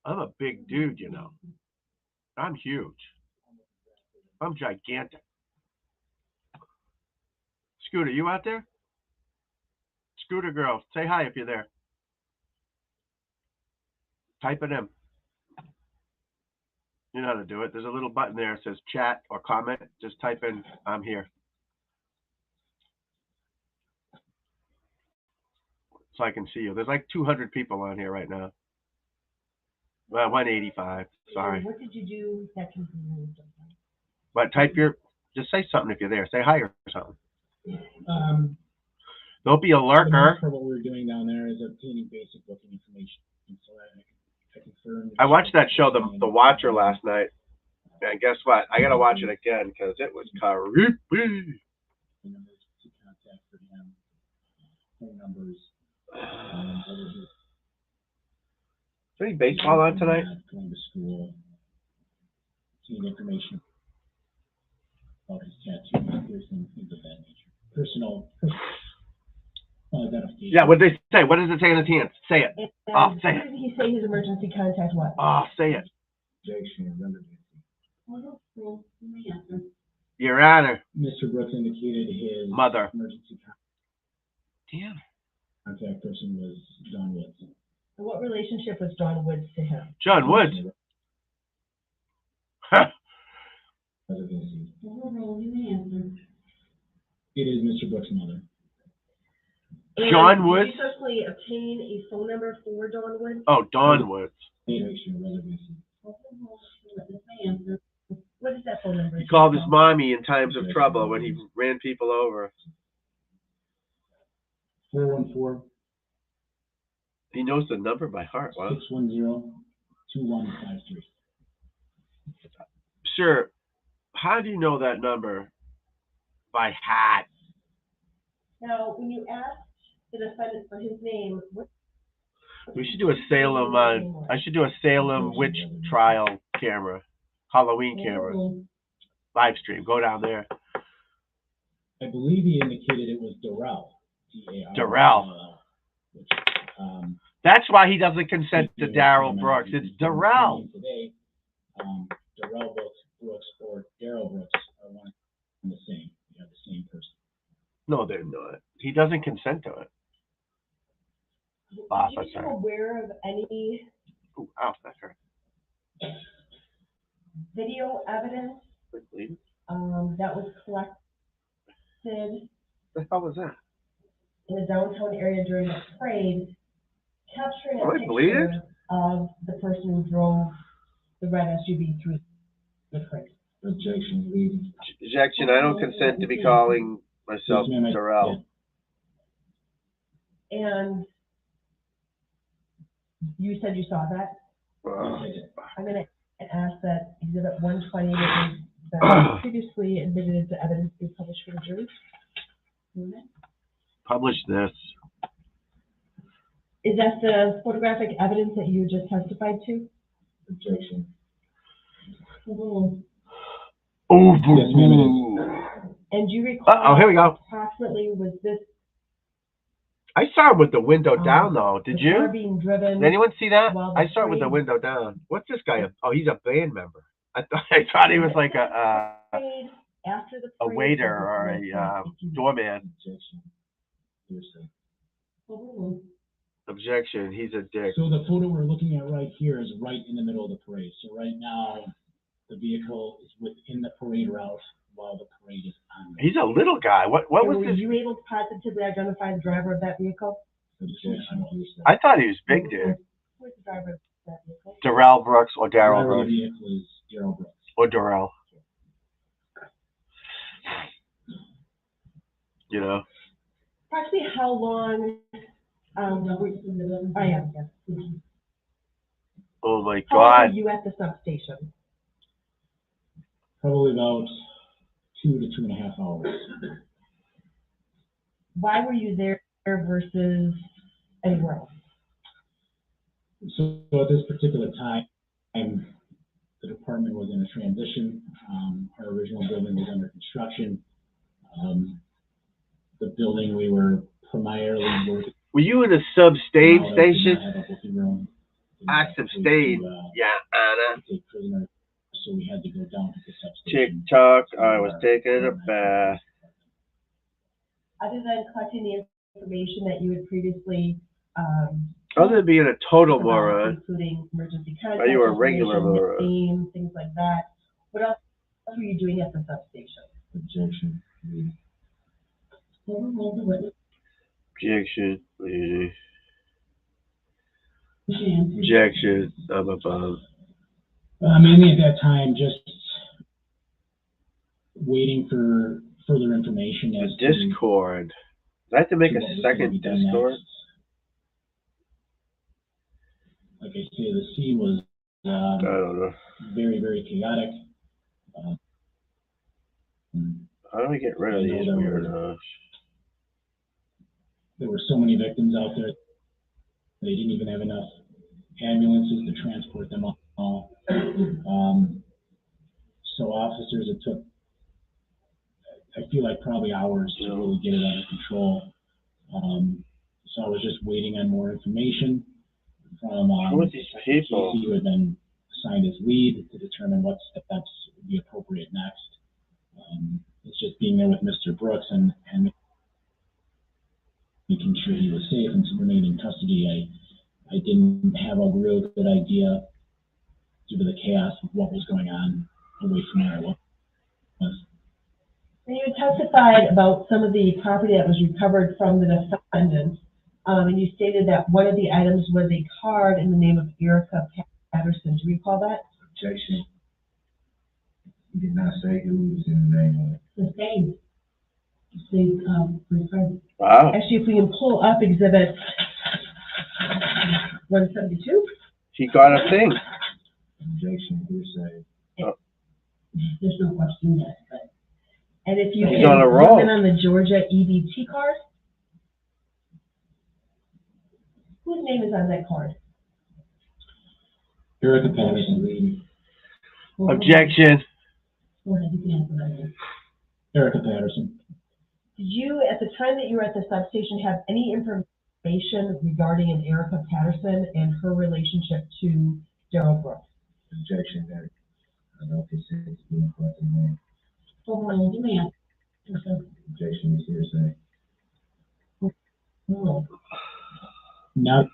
I'm a big dude, you know. I'm huge. I'm gigantic. Scooter, you out there? Scooter girl, say hi if you're there. Type it in. You know how to do it. There's a little button there that says chat or comment. Just type in, I'm here. So I can see you. There's like 200 people on here right now. Well, 185. Sorry. What did you do that can be removed? But just say something if you're there. Say hi or something. Don't be a The lurker. mark for what we're doing down there is obtaining basic booking information. And so I confirm. I watched that show, The Watcher, last night. And guess what? I got to watch it again because it was creepy. The numbers to contact for him, phone numbers. Is there any baseball on tonight? Going to school, seeing information about his tattoo, piercing, things of that nature. Personal identification. Yeah, what did they say? What does it say in his hands? Say it. Oh, say What it. did he say his emergency contact was? Oh, say it. Objection is under. Your Honor. Mr. Brooks indicated his Mother. emergency Damn. contact person was John Woods. And what relationship was John Woods to him? John Woods. Residency. It is Mr. Brooks' mother. And John Woods? Did you personally obtain a phone number for John Woods? Oh, Don Woods. Objection, residency. What is that phone number? He called his mommy in times of trouble when he ran people over. 414. He knows the number by heart. Wow. 610-2153. Sure. How do you know that number by heart? Now, when you asked the defendant for his name, what? We should do a Salem. I should do a Salem witch trial camera, Halloween camera, live stream. Go down there. I believe he indicated it was Darrell. Darrell. Which, That's why he doesn't consent to Darrell Brooks. It's Darrell. Today, Darrell Brooks or Darrell Brooks are one and the same. You have the same person. No, they're not. He doesn't consent to it. Are you aware of any Ow, that hurt. video evidence that was collected What the hell was that? in the downtown area during the parade, capturing a bleeding? picture of the person who drove the red SUV through the parade? Objection. Objection. I don't consent to be calling myself Darrell. And you said you saw that? I'm going to ask that Exhibit 120 that was previously admitted into evidence be published for the jury. Publish this. Is that the photographic evidence that you just testified to? Objection. Oh, And you recall here we go. approximately was this I saw it with the window down, though. Did you? car being driven? Did anyone see that? while I saw it with the parade- window down. What's this guy? Oh, he's a band member. I thought he was like parade, after the a parade, waiter was or this a doorman. Objection. Hearsay. Objection. He's a dick. So the photo we're looking at right here is right in the middle of the parade. So right now, the vehicle is within the parade route while the parade is on. He's a little guy. What was Were this? you able to positively identify the driver of that vehicle? Objection. I thought he was big, dude. Who's the driver of that vehicle? Darrell Brooks or Darrell Driver of Brooks the vehicle is Darrell Brooks. or Darrell. You know. Approximately how long? I am. Yes. Oh my How long God. were you at the substation? Probably about 2 to 2.5 hours. Why were you there versus anywhere else? So at this particular time, the department was in a transition. Our original building was under construction. The building we were primarily working. Were you in a sub-stage Did not station? have a booking room. Did I not have a place sub-stayed. to, Yeah, Anna. take prisoners, so we had to go down to the substation. TikTok. I was taking a bath. Other than collecting the information that you had previously, Other than being a total about, moron, including emergency contact you were a regular information, moron. names, things like that, what else were you doing at the substation? Objection. Objection. Objection. I'm above. Mainly at that time, just waiting for further information as to Discord. Do I have to make to a what was gonna second be done Discord? next. Like I say, the scene was I don't know. very, very chaotic. How do we get rid of these weirdos? There were so many victims out there, they didn't even have enough ambulances to transport them all. So officers, it took, I feel like probably hours to really get it under control. So I was just waiting on more information from Who are these people? who had been assigned as lead to determine what steps would be appropriate next. It's just being there with Mr. Brooks and making sure he was safe and to remain in custody. I didn't have a real good idea due to the chaos of what was going on away from where I was. And you testified about some of the property that was recovered from the defendant, and you stated that one of the items was a card in the name of Erica Patterson. Do you recall that? Objection. He did not say who was in the name of it. The same. Referred. Wow. Actually, if we can pull up exhibit 172. He got a thing. Objection, hearsay. There's no question yet, but. And if you He's can on a roll. comment on the Georgia EBT card. Whose name is on that card? Erica Patterson. Objection. Go ahead, you can answer that. Erica Patterson. Did you, at the time that you were at the substation, have any information regarding an Erica Patterson and her relationship to Darrell Brooks? Objection, Eric. I don't consider it being correct in name. Overall demand. Objection is hearsay. No. Not.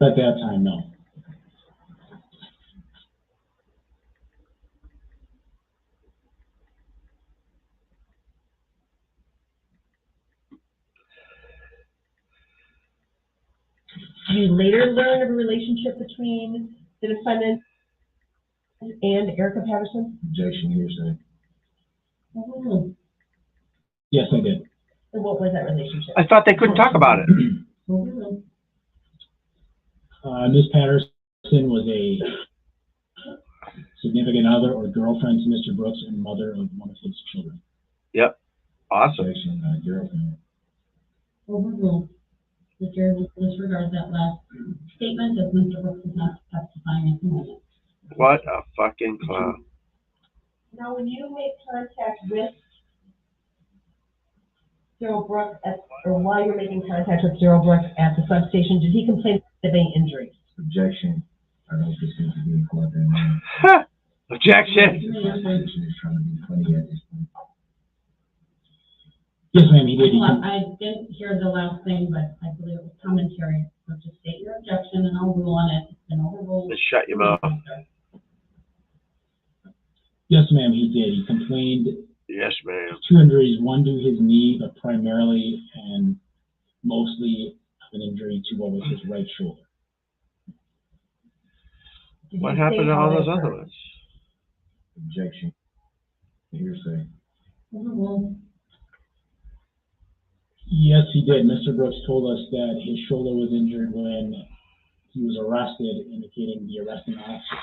At that time, no. Did you later learn of a relationship between the defendant and Erica Patterson? Objection, hearsay. Oh. Yes, I did. And what was that relationship? I thought they couldn't talk about it. Ms. Patterson was a significant other or girlfriend to Mr. Brooks and mother of one of his children. Yep. Awesome. Objection, girlfriend. Overruled. The jury will disregard that last statement as Mr. Brooks is not testifying at the moment. What a fucking clown. Now, when you make contact with Darrell Brooks, or while you're making contact with Darrell Brooks at the substation, did he complain of any injuries? Objection. I don't consider it being correct in name. Objection. Objection is trying to be funny at this point. Yes, ma'am, he did. Well, I didn't hear the last thing, but I believe it was commentary. So just state your objection and I'll rule on it. It's been overruled. Just shut your mouth. Yes, ma'am, he did. He complained Yes, ma'am. 2 injuries, one to his knee, but primarily and mostly an injury to what was his right shoulder. What happened to all those other ones? Objection. Hearsay. Overruled. Yes, he did. Mr. Brooks told us that his shoulder was injured when he was arrested, indicating the arresting officer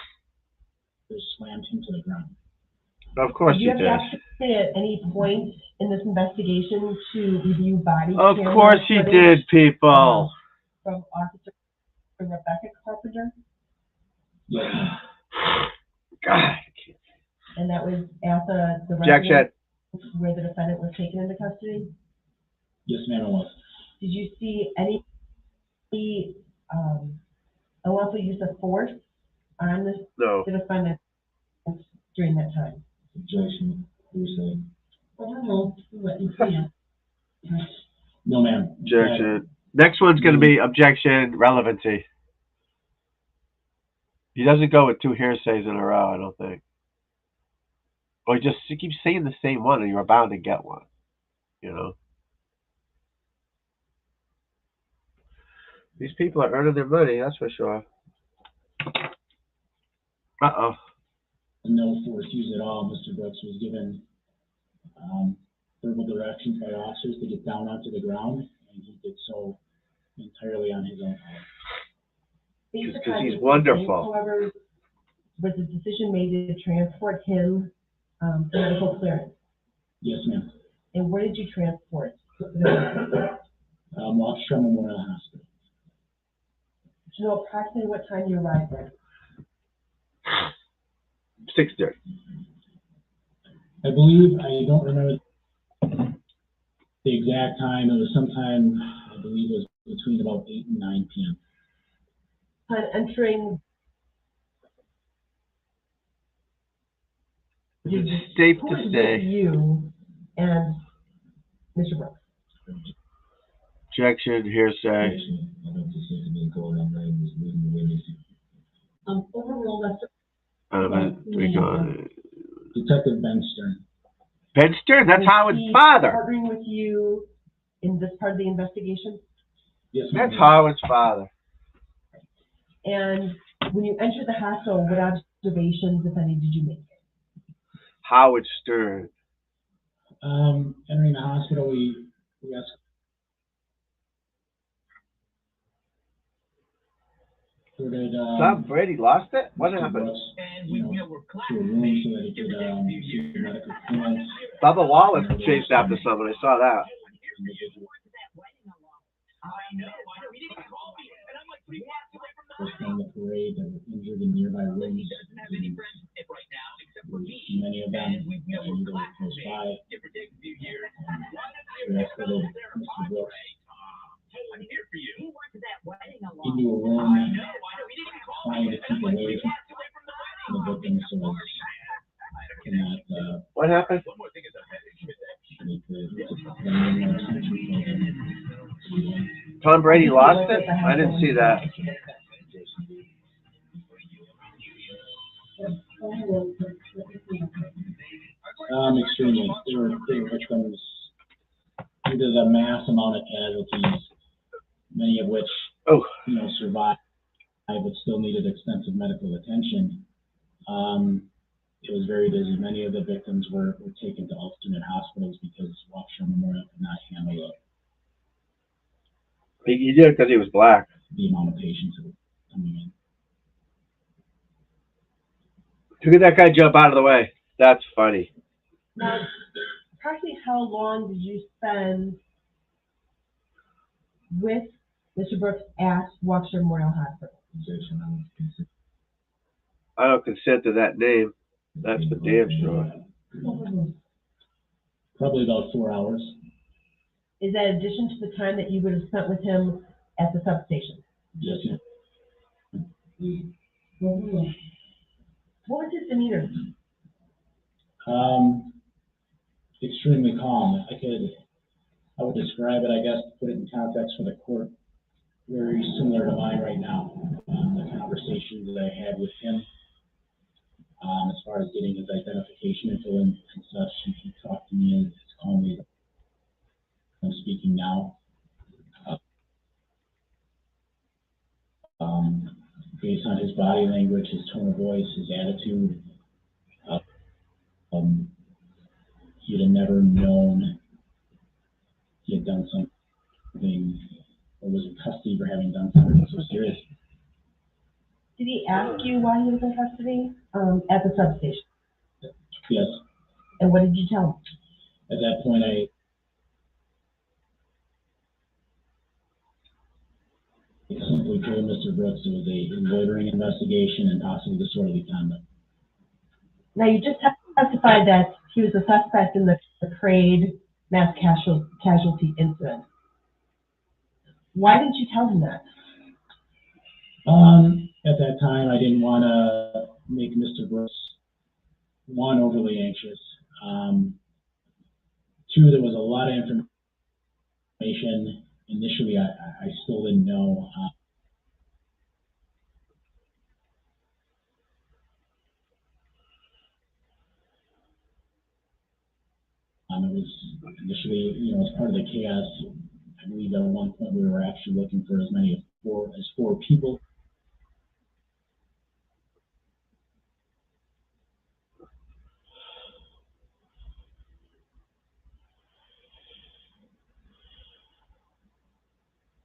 slammed him to the ground. Of course Did you you have did. the opportunity at any point in this investigation to review body Of camera course he footage did, people. from Officer Rebecca Carpenter? Yes, ma'am. God. And that was at the Objection. residence where the defendant was taken into custody? Yes, ma'am, it was. Did you see any unlawful use of force on No. the defendant during that time? Objection. Hearsay. Overruled. Witness stand. No, ma'am. Objection. Next one's going to be objection relevancy. He doesn't go with 2 hearsays in a row, I don't think. Or he keeps saying the same one and you're bound to get one. You know? These people are earning their money, that's for sure. Uh-oh. No force used at all. Mr. Brooks was given verbal directions by officers to get down onto the ground, and he did so entirely on his own power. Because he's wonderful. However, was the decision made to transport him for medical clearance? Yes, ma'am. And where did you transport? Waukesha Memorial Hospital. Do you know approximately what time you arrived there? 6:30. I believe, I don't remember the exact time. It was sometime, I believe it was between about 8 and 9 p.m. On entering, It's safe who to was with say. you and Mr. Brooks? Objection, hearsay. Overruled. Detective Ben Stern. Ben Stern, that's Was Howard's he father. partnering with you in this part of the investigation? Yes, ma'am. That's Howard's father. And when you entered the hospital, what observations, if any, did you make? Howard Stern. Entering the hospital, we asked. Tom Brady lost it? What happened? To a room so that he could see the medical clearance. Bubba Wallace chased after someone. I saw that. First on the parade that were injured in nearby rooms. Many of them either close by. We escorted Mr. Brooks into a room, trying to keep away from the victims so as cannot. What happened? Tom Brady lost it? I didn't see that. Extremely. They were victims due to the mass amount of casualties, many of which survived, but still needed extensive medical attention. It was very busy. Many of the victims were taken to alternate hospitals because Waukesha Memorial could not handle it. He did it because he was black. The amount of patients that were coming in. Look at that guy jump out of the way. That's funny. Now, approximately how long did you spend with Mr. Brooks at Waukesha Memorial Hospital? I don't consent to that name. That's the damn sure. Probably about 4 hours. Is that in addition to the time that you would have spent with him at the substation? Yes. What was his demeanor? Extremely calm. I would describe it, I guess, to put it in context for the court, very similar to mine right now. The conversations that I had with him, as far as getting his identification info and such, and he talked to me as calmly as I'm speaking now. Based on his body language, his tone of voice, his attitude, he'd have never known he had done something or was in custody for having done something so serious. Did he ask you why he was in custody at the substation? Yes. And what did you tell him? At that point, I simply told Mr. Brooks it was a loitering investigation and possibly disorderly conduct. Now, you just testified that he was a suspect in the parade mass casualty incident. Why didn't you tell him that? At that time, I didn't want to make Mr. Brooks, one, overly anxious. Two, there was a lot of information. Initially, I still didn't know. It was initially, as part of the chaos, I believe at one point we were actually looking for as many as four people.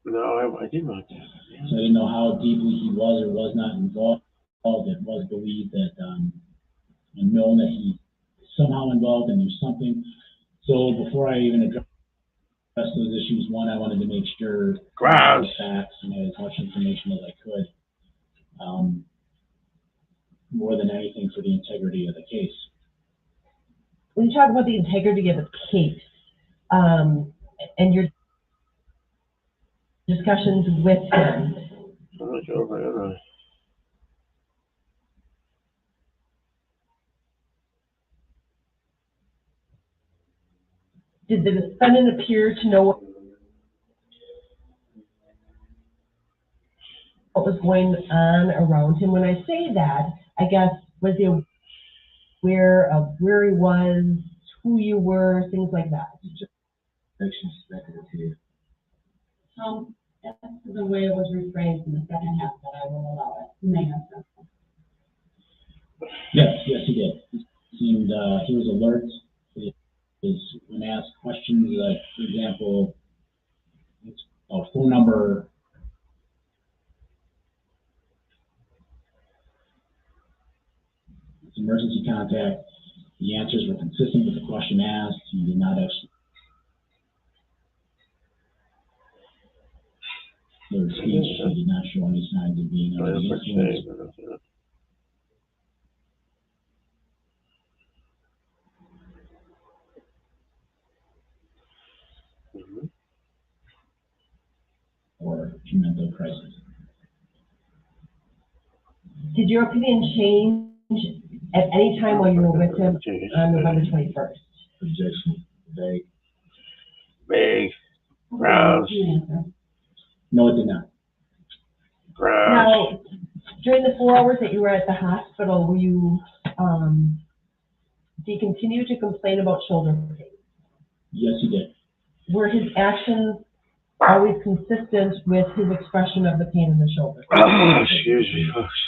No, I did not. So I didn't know how deeply he was or was not involved. It was believed that, and known that he somehow involved and knew something. So before I even addressed those issues, one, I wanted to make sure Grounds. Facts and had as much information as I could. More than anything for the integrity of the case. When you talk about the integrity of the case, and your discussions with him, I'm not sure if I ever. did the defendant appear to know what was going on around him? When I say that, I guess, was he aware of where he was, who you were, things like that? At the the way it was rephrased in the second half, but I will allow it. You may answer. Yes, he did. He seemed, he was alert. When asked questions, like, for example, phone number, emergency contact, the answers were consistent with the question asked. He did not have slurred speech. He did not show any signs of being under the influence. Or mental crisis. Did your opinion change at any time while you were with him on November 21st? Objection. Vague. Vague. Grounds. No, it did not. Grounds. Now, during the 4 hours that you were at the hospital, were you, did he continue to complain about shoulder pain? Yes, he did. Were his actions always consistent with his expression of the pain in the shoulder? Oh, excuse me, folks.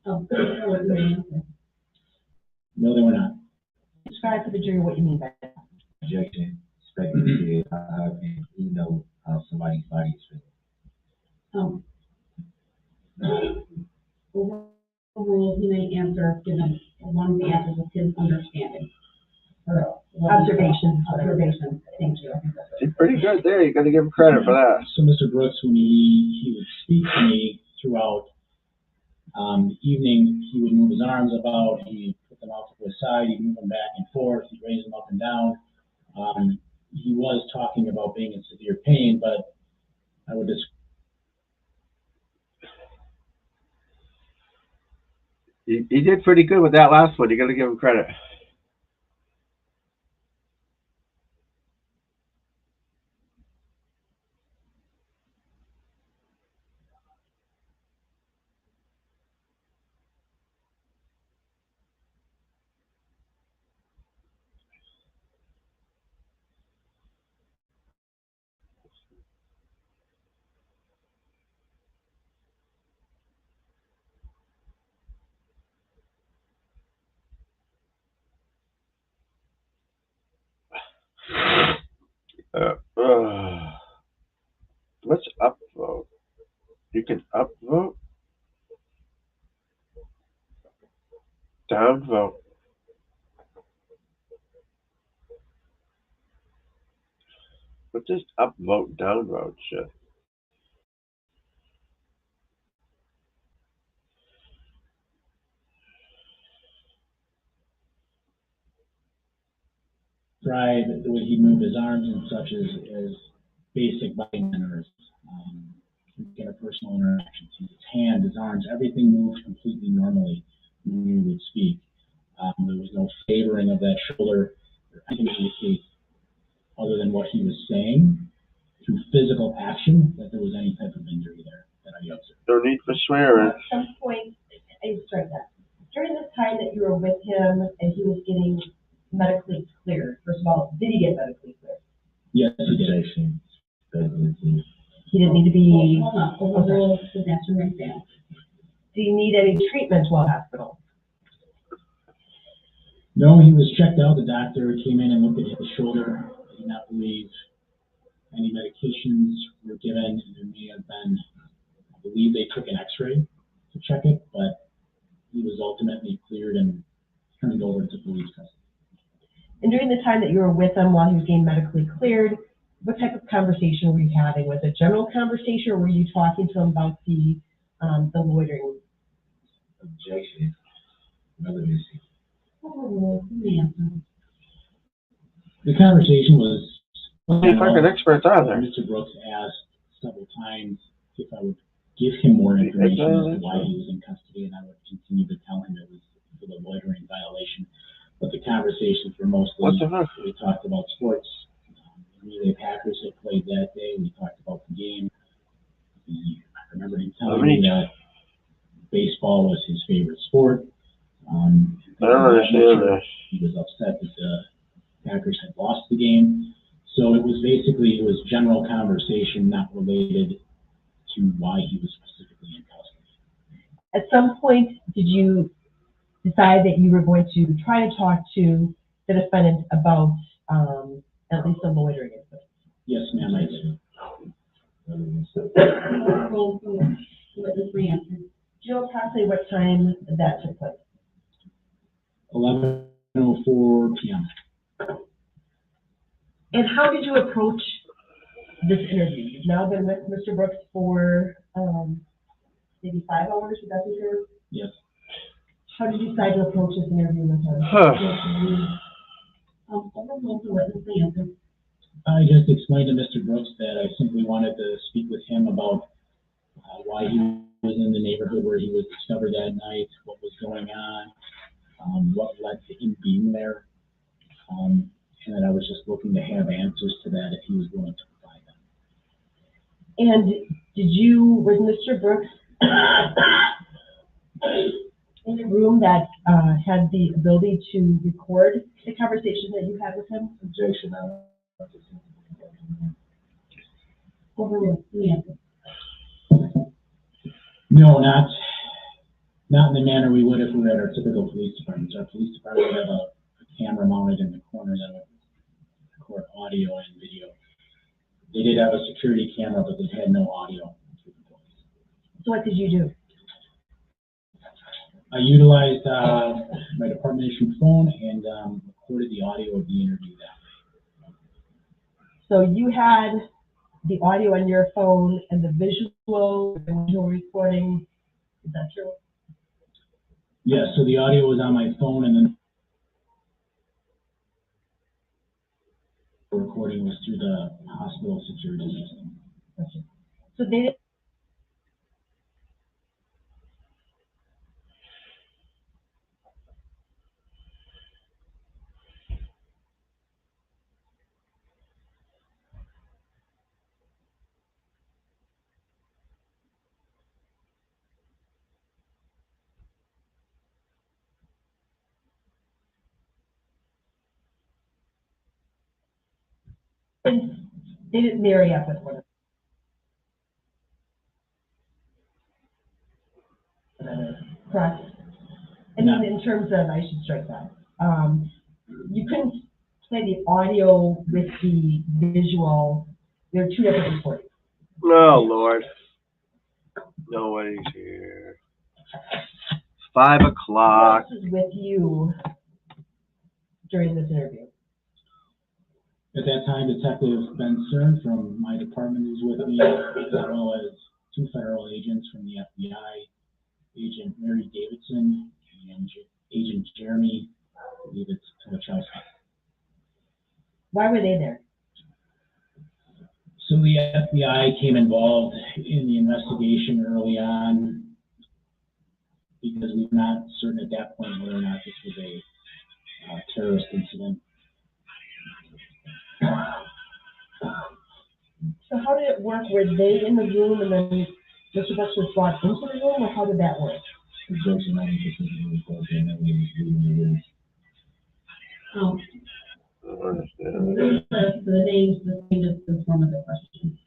Oh, you may answer. No, they were not. Describe to the jury what you mean by that. Objection. Speculative. How can you know how somebody's body is feeling? Overruled, he may answer, given one of the answers with his understanding. Or Observations. Thank you. He's pretty good there. You got to give him credit for that. So Mr. Brooks, when he would speak to me throughout the evening, he would move his arms about, he'd put them out to the side, he'd move them back and forth, he'd raise them up and down. He was talking about being in severe pain, but I would just. He did pretty good with that last one. You got to give him credit. Let's upvote. You can upvote, downvote. What does upvote, downvote shit? Tried the way he moved his arms and such as basic body manners, interpersonal interactions. His hand, his arms, everything moved completely normally when we would speak. There was no favoring of that shoulder or anything to indicate other than what he was saying through physical action that there was any type of injury there that I observed. No need for swearing. At some point, I strike that. During this time that you were with him and he was getting medically cleared, first of all, did he get medically cleared? Yes, he did. Objection. He didn't need to be. Hold on, overruled, the answer right there. Do you need any treatment while hospital? No, he was checked out. The doctor came in and looked at his shoulder. I do not believe any medications were given. There may have been, I believe they took an x-ray to check it, but he was ultimately cleared and turned over to police custody. And during the time that you were with him while he was getting medically cleared, what type of conversation were you having? Was it general conversation, or were you talking to him about the loitering? Objection. Relevancy. Overruled, you may answer. The conversation was. The fucking experts are there. Mr. Brooks asked several times if I would give him more information as to why he was in custody, and I would continue to tell him it was for the loitering violation. But the conversations were mostly, we talked about sports. The Packers had played that day. We talked about the game. I remember him telling me that baseball was his favorite sport. I don't understand that. He was upset that the Packers had lost the game. So it was general conversation, not related to why he was specifically in custody. At some point, did you decide that you were going to try to talk to the defendant about at least a loitering incident? Yes, ma'am, I did. Roll call, witness may answer. Do you know approximately what time that took place? 11:04 p.m. And how did you approach this interview? You've now been with Mr. Brooks for maybe 5 hours, would that be fair? Yes. How did you decide to approach this interview with him? Roll call, witness may answer. I just explained to Mr. Brooks that I simply wanted to speak with him about why he was in the neighborhood where he was discovered that night, what was going on, what led to him being there, and that I was just looking to have answers to that if he was willing to provide them. And was Mr. Brooks in a room that had the ability to record the conversation that you had with him? Objection. Overruled, may answer. No, not in the manner we would if we were at our typical police departments. Our police department would have a camera mounted in the corner that would record audio and video. They did have a security camera, but they had no audio. So what did you do? I utilized my department issued phone and recorded the audio of the interview that way. So you had the audio on your phone and the visual recording, is that true? Yes, so the audio was on my phone and then the recording was through the hospital security system. Okay. So they didn't marry up with one another, correct? And No. even in terms of, I should strike that, you couldn't play the audio with the visual. They're two different recordings. Oh, Lord. Nobody's here. 5 o'clock. Who else was with you during this interview? At that time, Detective Ben Stern from my department was with me, as well as 2 federal agents from the FBI, Agent Mary Davidson and Agent Jeremy, I believe it's Wachowski. Why were they there? So the FBI came involved in the investigation early on because we were not certain at that point whether or not this was a terrorist incident. So how did it work? Were they in the room and then Mr. Brooks was brought into the room, or how did that work? Objection. I think this is recording that we reading the rules. I don't understand. The names, the same as the form of the question.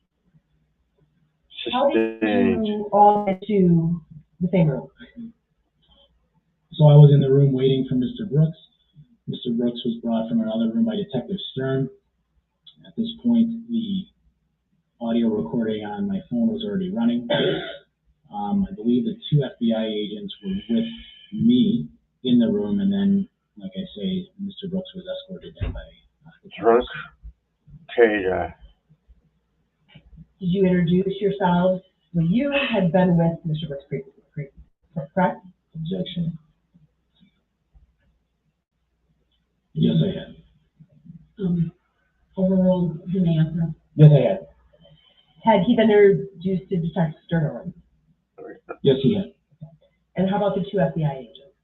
How did you all get to the same room? So I was in the room waiting for Mr. Brooks. Mr. Brooks was brought from another room by Detective Stern. At this point, the audio recording on my phone was already running. I believe the 2 FBI agents were with me in the room, and then, like I say, Mr. Brooks was escorted in by the Drunk Tater. Did you introduce yourselves? Well, you had been with Mr. Brooks previously, correct? Objection. Yes, I had. Overruled, you may answer. Yes, I had. Had he been introduced to Detective Stern already? Yes, he had. And how about the 2 FBI agents?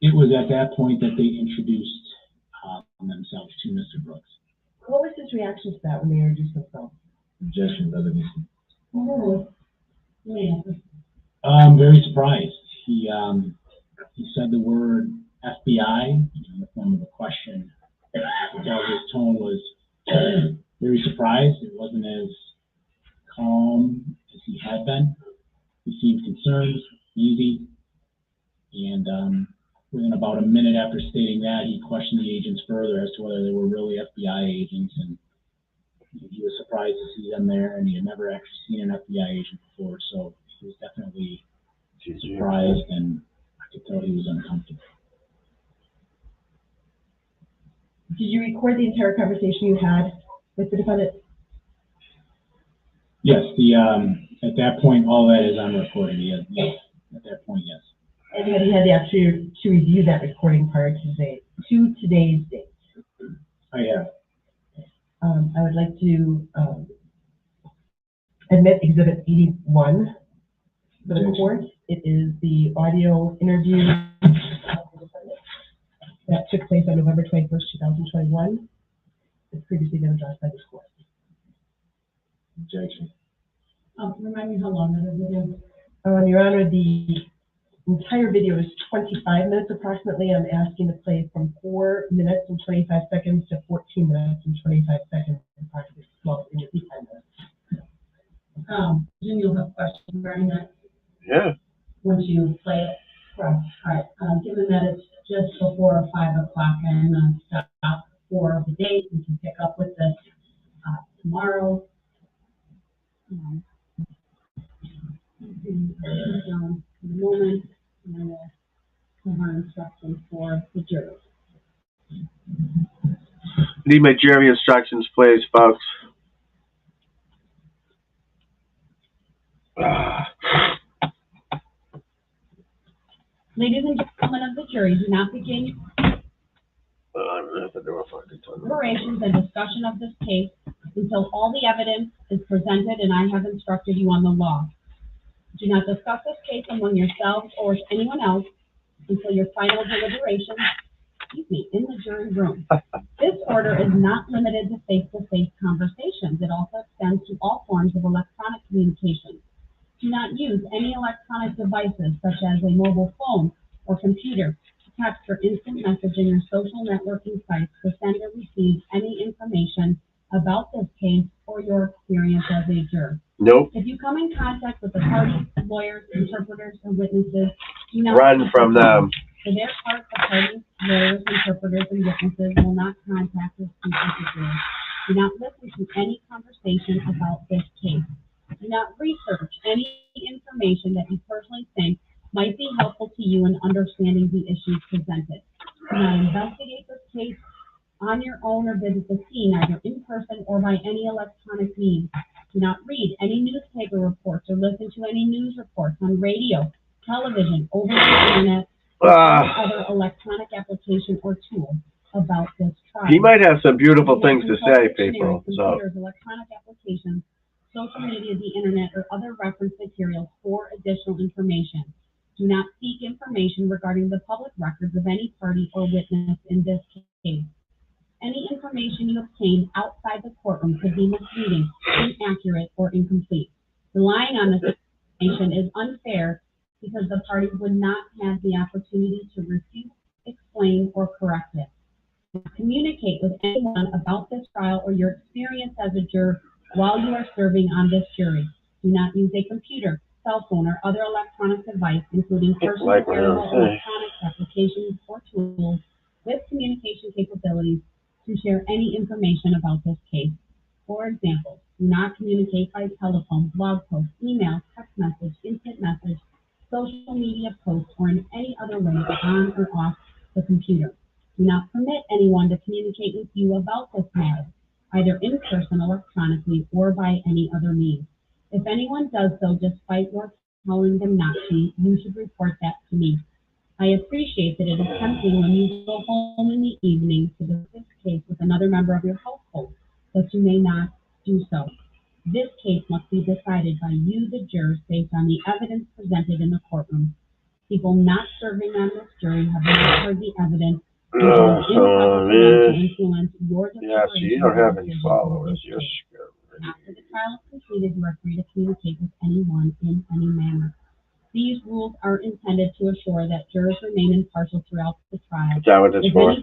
It was at that point that they introduced themselves to Mr. Brooks. What was his reaction to that when they introduced themselves? Objection. Brother Nixon. Overruled, you may answer. I'm very surprised. He said the word FBI in the form of a question. His tone was very surprised. It wasn't as calm as he had been. He seemed concerned, easy, and within about a minute after stating that, he questioned the agents further as to whether they were really FBI agents, and he was surprised to see them there, and he had never actually seen an FBI agent before, so he was definitely surprised, and I could tell he was uncomfortable. Did you record the entire conversation you had with the defendant? Yes, at that point, all that is on recording. Yes, at that point, yes. And have you had the opportunity to review that recording prior to today's date? I have. I would like to admit Exhibit 81 for the court. It is the audio interview that took place on November 21st, 2021. It's previously been addressed by this court. Objection. Remind me how long that is. Your Honor, the entire video is 25 minutes approximately. I'm asking to play from 4 minutes and 25 seconds to 14 minutes and 25 seconds, approximately 12 in 10 minutes. Jim, you'll have questions regarding that Yeah. once you play it. Correct. All right. Given that it's just before 5 o'clock, I'm going to stop for the date. We can pick up with this tomorrow. For the moment, and I will have our instructions for the jury. Need my jury instructions, please, folks. Ladies and gentlemen of the jury, do not begin deliberations and discussion of this case until all the evidence is presented and I have instructed you on the law. Do not discuss this case among yourselves or with anyone else until your final deliberation, in the jury room. This order is not limited to face-to-face conversations. It also extends to all forms of electronic communication. Do not use any electronic devices such as a mobile phone or computer, text or instant messaging or social networking sites to send or receive any information about this case or your experience as a juror. Nope. If you come in contact with the parties, lawyers, interpreters, or witnesses, do not Run from them. For their part, the parties, lawyers, interpreters, and witnesses will not contact or speak with the jurors. Do not listen to any conversation about this case. Do not research any information that you personally think might be helpful to you in understanding the issues presented. Do not investigate this case on your own or visit the scene either in person or by any electronic means. Do not read any newspaper reports or listen to any news reports on radio, television, over the internet, or other electronic application or tool about this trial. He might have some beautiful things to say, people. So. Computers, electronic applications, social media, the internet, or other reference materials for additional information. Do not seek information regarding the public records of any party or witness in this case. Any information you obtain outside the courtroom could be misleading, inaccurate, or incomplete. Relying on this information is unfair because the parties would not have the opportunity to refute, explain, or correct it. Communicate with anyone about this trial or your experience as a juror while you are serving on this jury. Do not use a computer, cell phone, or other electronic device, including personal wearable electronic applications or tools with communication capabilities to share any information about this case. For example, do not communicate by telephone, blog post, email, text message, instant message, social media posts, or in any other way on or off the computer. Do not permit anyone to communicate with you about this matter, either in person, electronically, or by any other means. If anyone does so despite your telling them not to, you should report that to me. I appreciate that it is tempting when you go home in the evening to discuss this case with another member of your household, but you may not do so. This case must be decided by you, the jurors, based on the evidence presented in the courtroom. People not serving on this jury have not heard the evidence and it is impossible to influence your Yeah, so you don't have any followers. You're scared. After the trial is completed, you are free to communicate with anyone in any manner. These rules are intended to assure that jurors remain impartial throughout the trial. Is that what it's for?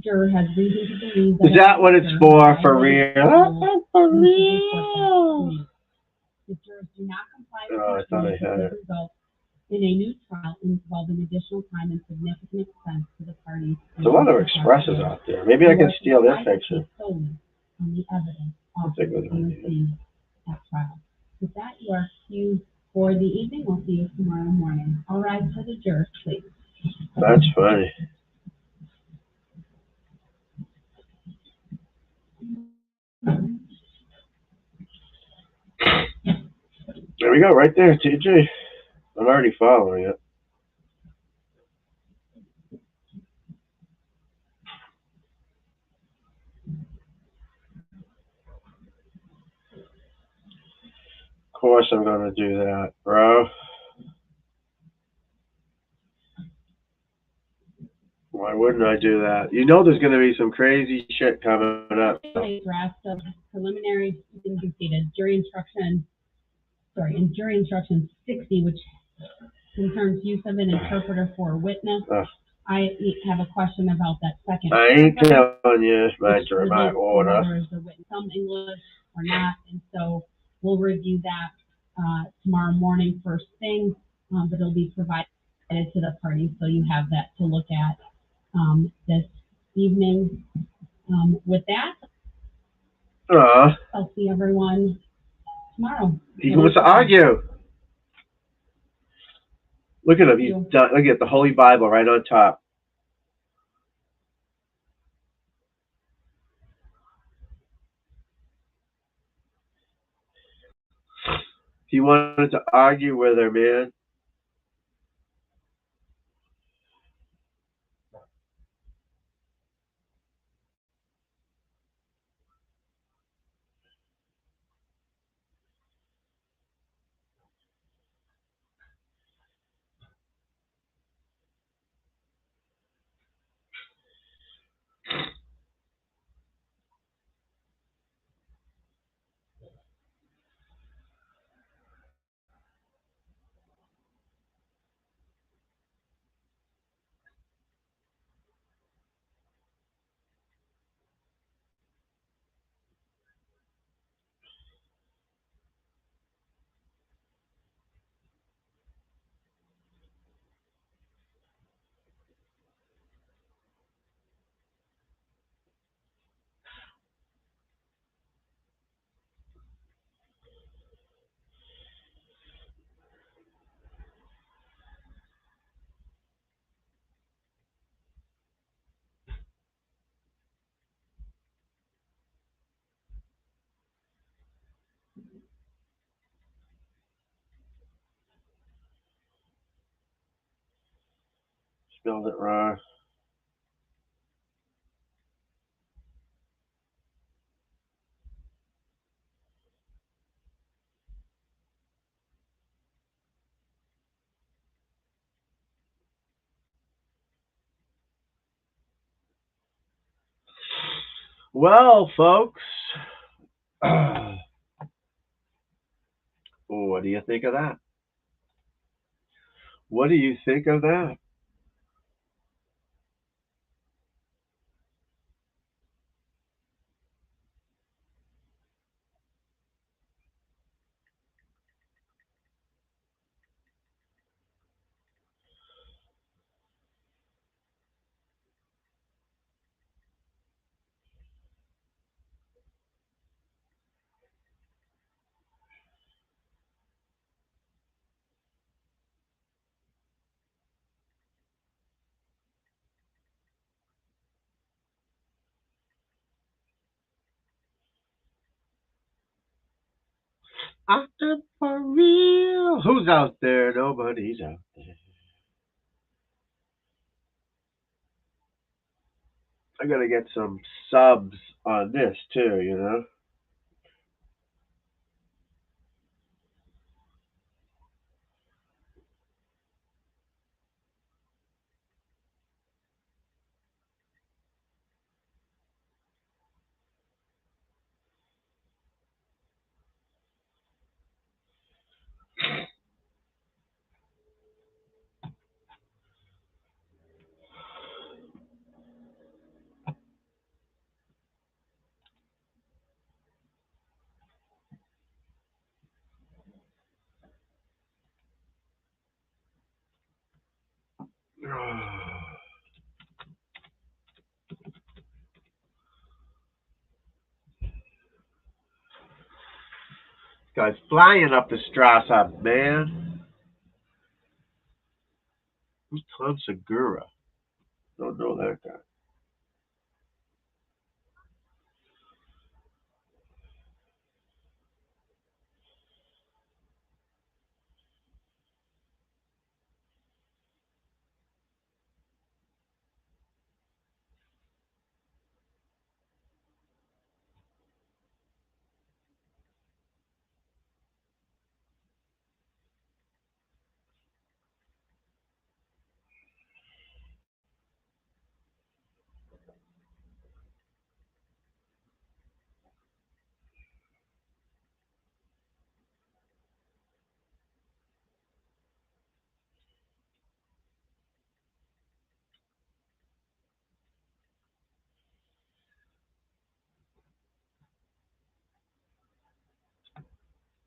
juror has reason to believe that. Is that what it's for real? For real? If jurors do not comply Oh, I thought I had it. result in a new trial involving additional time and significant expense to the parties. There's a lot of expresses out there. Maybe I can steal their picture. Solely on the evidence offered at trial. With that, you are excused for the evening. We'll see you tomorrow morning. All rise for the jurors, please. That's funny. There we go, right there, TJ. I'm already following it. Of course I'm going to do that, bro. Why wouldn't I do that? You know there's going to be some crazy shit coming up. A draft of preliminary indicated jury instruction, in jury instruction 60, which concerns use of an interpreter for a witness. I have a question about that second. I ain't telling you my order. Whether is the witness some English or not, and so we'll review that tomorrow morning first thing, but it'll be provided to the parties, so you have that to look at this evening. With that, I'll see everyone tomorrow. He wants to argue. Look at him. He's done. Look at the Holy Bible right on top. He wanted to argue with her, man. Spelled it wrong. Well, folks, what do you think of that? What do you think of that? Acting for real. Who's out there? Nobody's out there. I gotta get some subs on this too, you know? Guy's flying up the Strasse, man. Who's Tom Segura? Don't know that guy.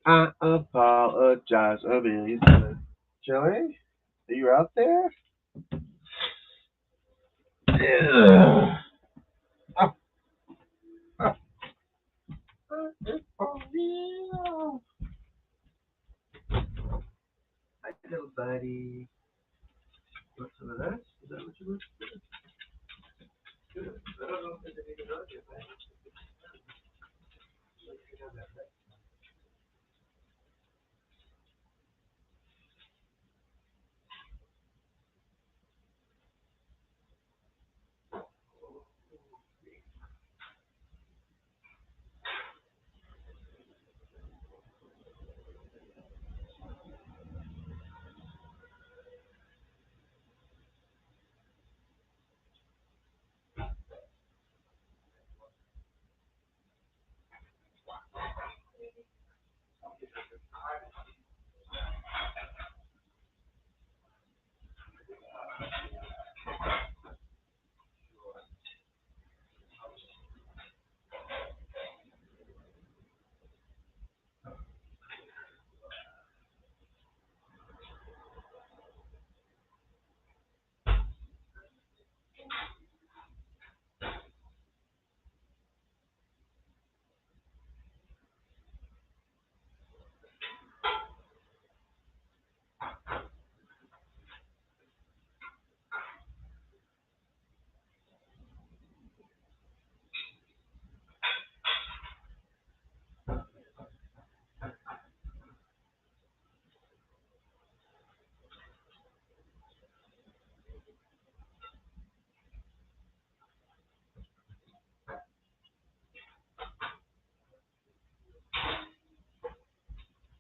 I apologize a million times. Joey, are you out there? Yeah. Oh, oh. It's for real. Hi, little buddy. Want some of that? Is that what you want? Good. I don't know if there's anything on your bag.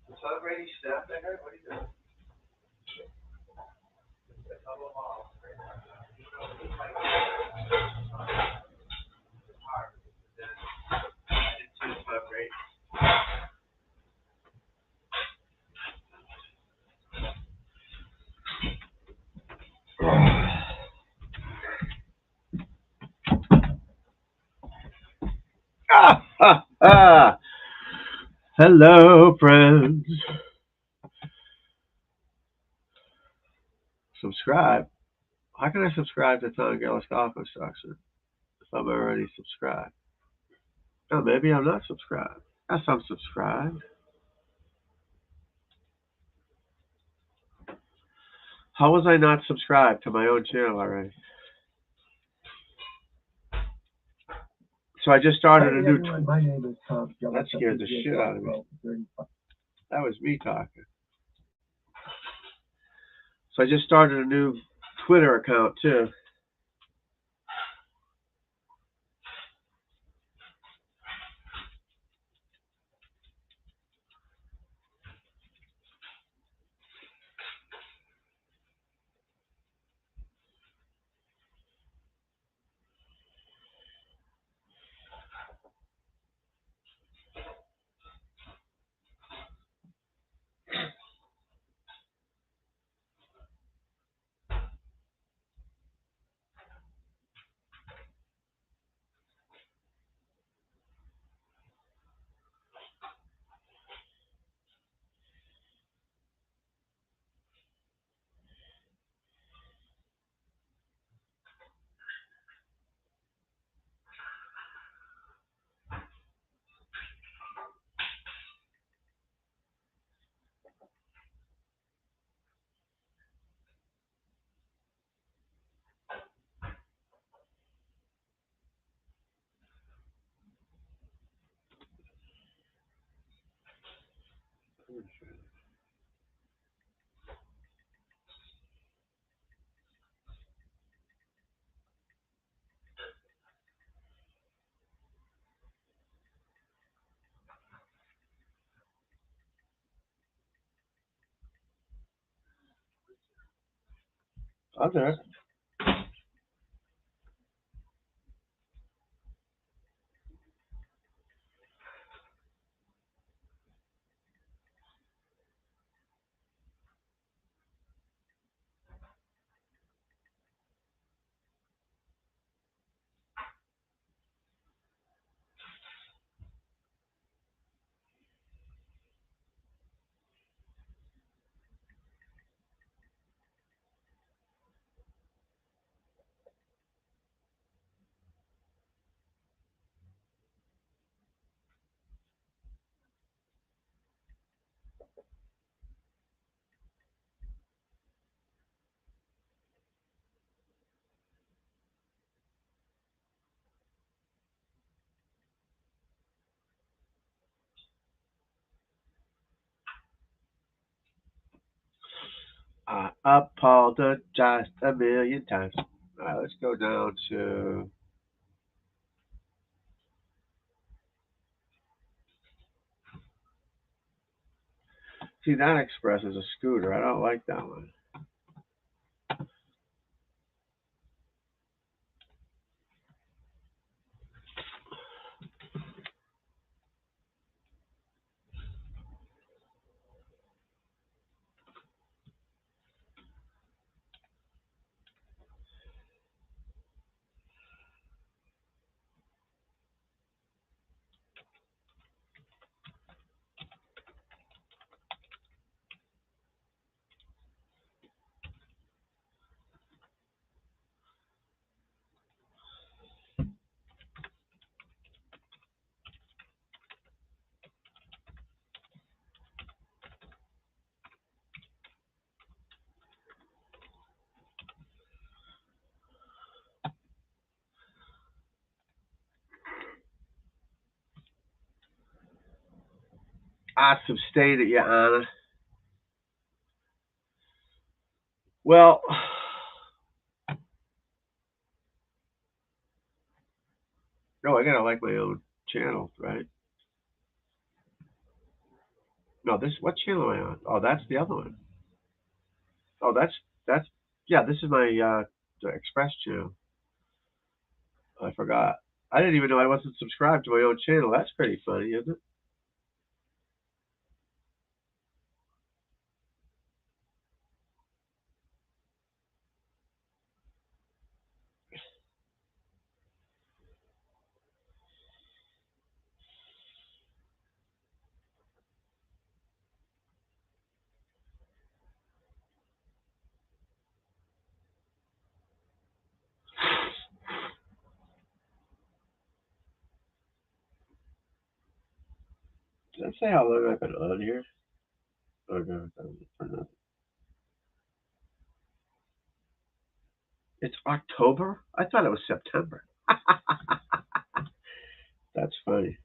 Is that ready snapped there? What are you doing? Ah, ah, ah. Hello, friends. Subscribe. How can I subscribe to Tom Gillis Golf Instruction if I'm already subscribed? Oh, maybe I'm not subscribed. Yes, I'm subscribed. How was I not subscribed to my own channel already? So I just started a new. My name is Tom Gillis. That scared the shit out of me. That was me talking. So I just started a new Twitter account too. I'm there. I apologized a million times. All right, let's go down to. See, that Express is a scooter. I don't like that one. I sustain it, Your Honor. Well, no, I gotta like my own channels, right? No, this what channel am I on? Oh, that's the other one. Oh, that's yeah. This is my the Express channel. I forgot. I didn't even know I wasn't subscribed to my own channel. That's pretty funny, isn't it? Did I say how long I've been on here? Oh no, that was for nothing. It's October? I thought it was September. That's funny.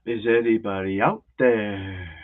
Is anybody out there?